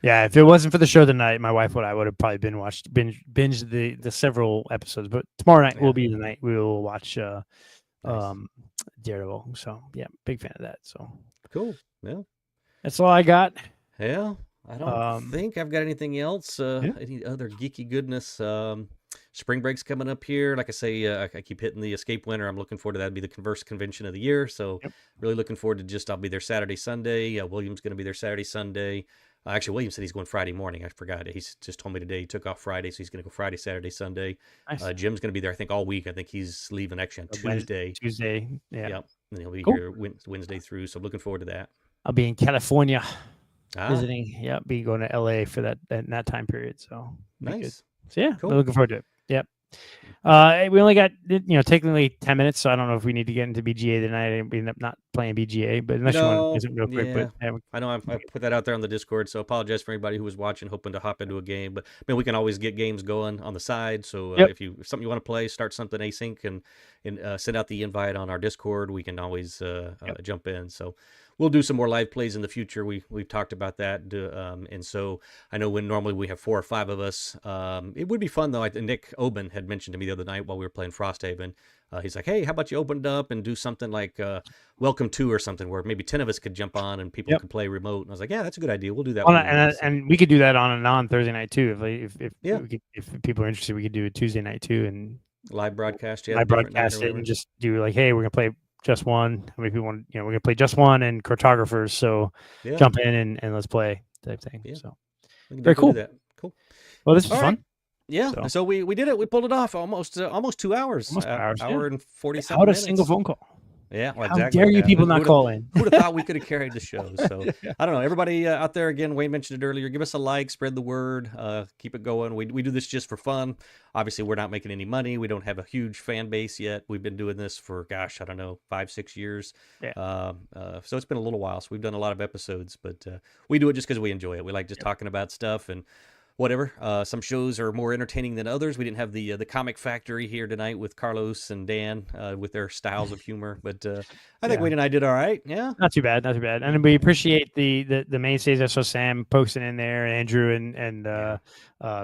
Yeah, if it wasn't for the show tonight, my wife and I would have probably binged the several episodes. But tomorrow night will be the night we will watch Daredevil. So yeah, big fan of that. So cool. Yeah, that's all I got. Yeah. I don't think I've got anything else. Any other geeky goodness? Spring break's coming up here. Like I say, I keep hitting the Escape Winter. I'm looking forward to that. It'll be the Converse convention of the year. So really looking forward to I'll be there Saturday, Sunday. William's going to be there Saturday, Sunday. Actually, William said he's going Friday morning. I forgot. He's just told me today he took off Friday, so he's going to go Friday, Saturday, Sunday. Nice. Jim's going to be there, I think, all week. I think he's leaving actually on Tuesday. Yeah. Yep. And he'll be here Wednesday through. So I'm looking forward to that. I'll be in California. Visiting, be going to LA for that time period. So nice. So yeah, cool. We're looking forward to it. Yep. We only got technically 10 minutes, so I don't know if we need to get into BGA tonight. We end up not playing BGA, but unless you want to real quick. But I know I put that out there on the Discord, so I apologize for anybody who was watching, hoping to hop into a game. But we can always get games going on the side. So if something you want to play, start something async and send out the invite on our Discord. We can always jump in. So. We'll do some more live plays in the future. We've talked about that, and so I know when normally we have 4 or 5 of us. It would be fun though. Nick Oben had mentioned to me the other night while we were playing Frosthaven. He's like, "Hey, how about you open it up and do something like Welcome To or something where maybe 10 of us could jump on and people could play remote." And I was like, "Yeah, that's a good idea. We'll do that." And we could do that on a non-Thursday night too. If people are interested, we could do a Tuesday night too and live broadcast. Live broadcast it and just do like, "Hey, we're gonna play just one." How many people want? We're gonna play just one and cartographers. So jump in and let's play type thing. Yeah. So very cool. Cool. Well, this was All right. fun. Yeah. So we did it. We pulled it off almost 2 hours. Almost 2 hours. Hour Yeah. and 47 Without a minutes. single phone call. Yeah, well, How exactly. dare you Yeah. people not call in? Who'd have thought we could have carried the show? So I don't know. Everybody out there, again, Wayne mentioned it earlier. Give us a like, spread the word, keep it going. We do this just for fun. Obviously, we're not making any money. We don't have a huge fan base yet. We've been doing this for, gosh, I don't know, 5-6 years. Yeah. So it's been a little while. So we've done a lot of episodes, but we do it just because we enjoy it. We like just talking about stuff and whatever. Some shows are more entertaining than others. We didn't have the Comic Factory here tonight with Carlos and Dan with their styles of humor, but I think Wayne and I did all right. Yeah, not too bad, not too bad. And we appreciate the mainstays. I saw Sam posting in there, and Andrew and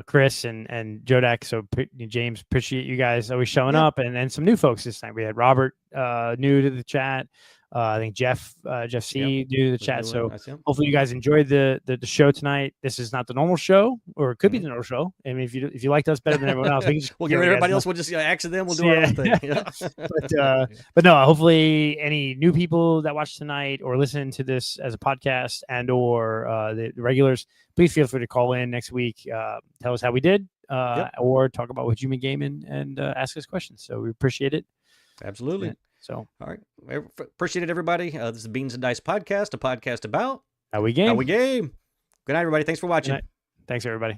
Chris and Jodak. So James, appreciate you guys always showing up, and some new folks this time. We had Robert new to the chat. I think Jeff C new to the chat. So hopefully you guys enjoyed the show tonight. This is not the normal show, or it could be the normal show. I mean, if you liked us better than everyone else, we'll give everybody else. We'll just action them. We'll do our own thing. Yeah. but no, hopefully any new people that watch tonight or listen to this as a podcast and or the regulars, please feel free to call in next week. Tell us how we did, or talk about what you've been gaming and ask us questions. So we appreciate it. Absolutely. So, all right. Appreciate it, everybody. This is Beans and Dice Podcast, a podcast about how we game. Good night, everybody. Thanks for watching. Thanks, everybody.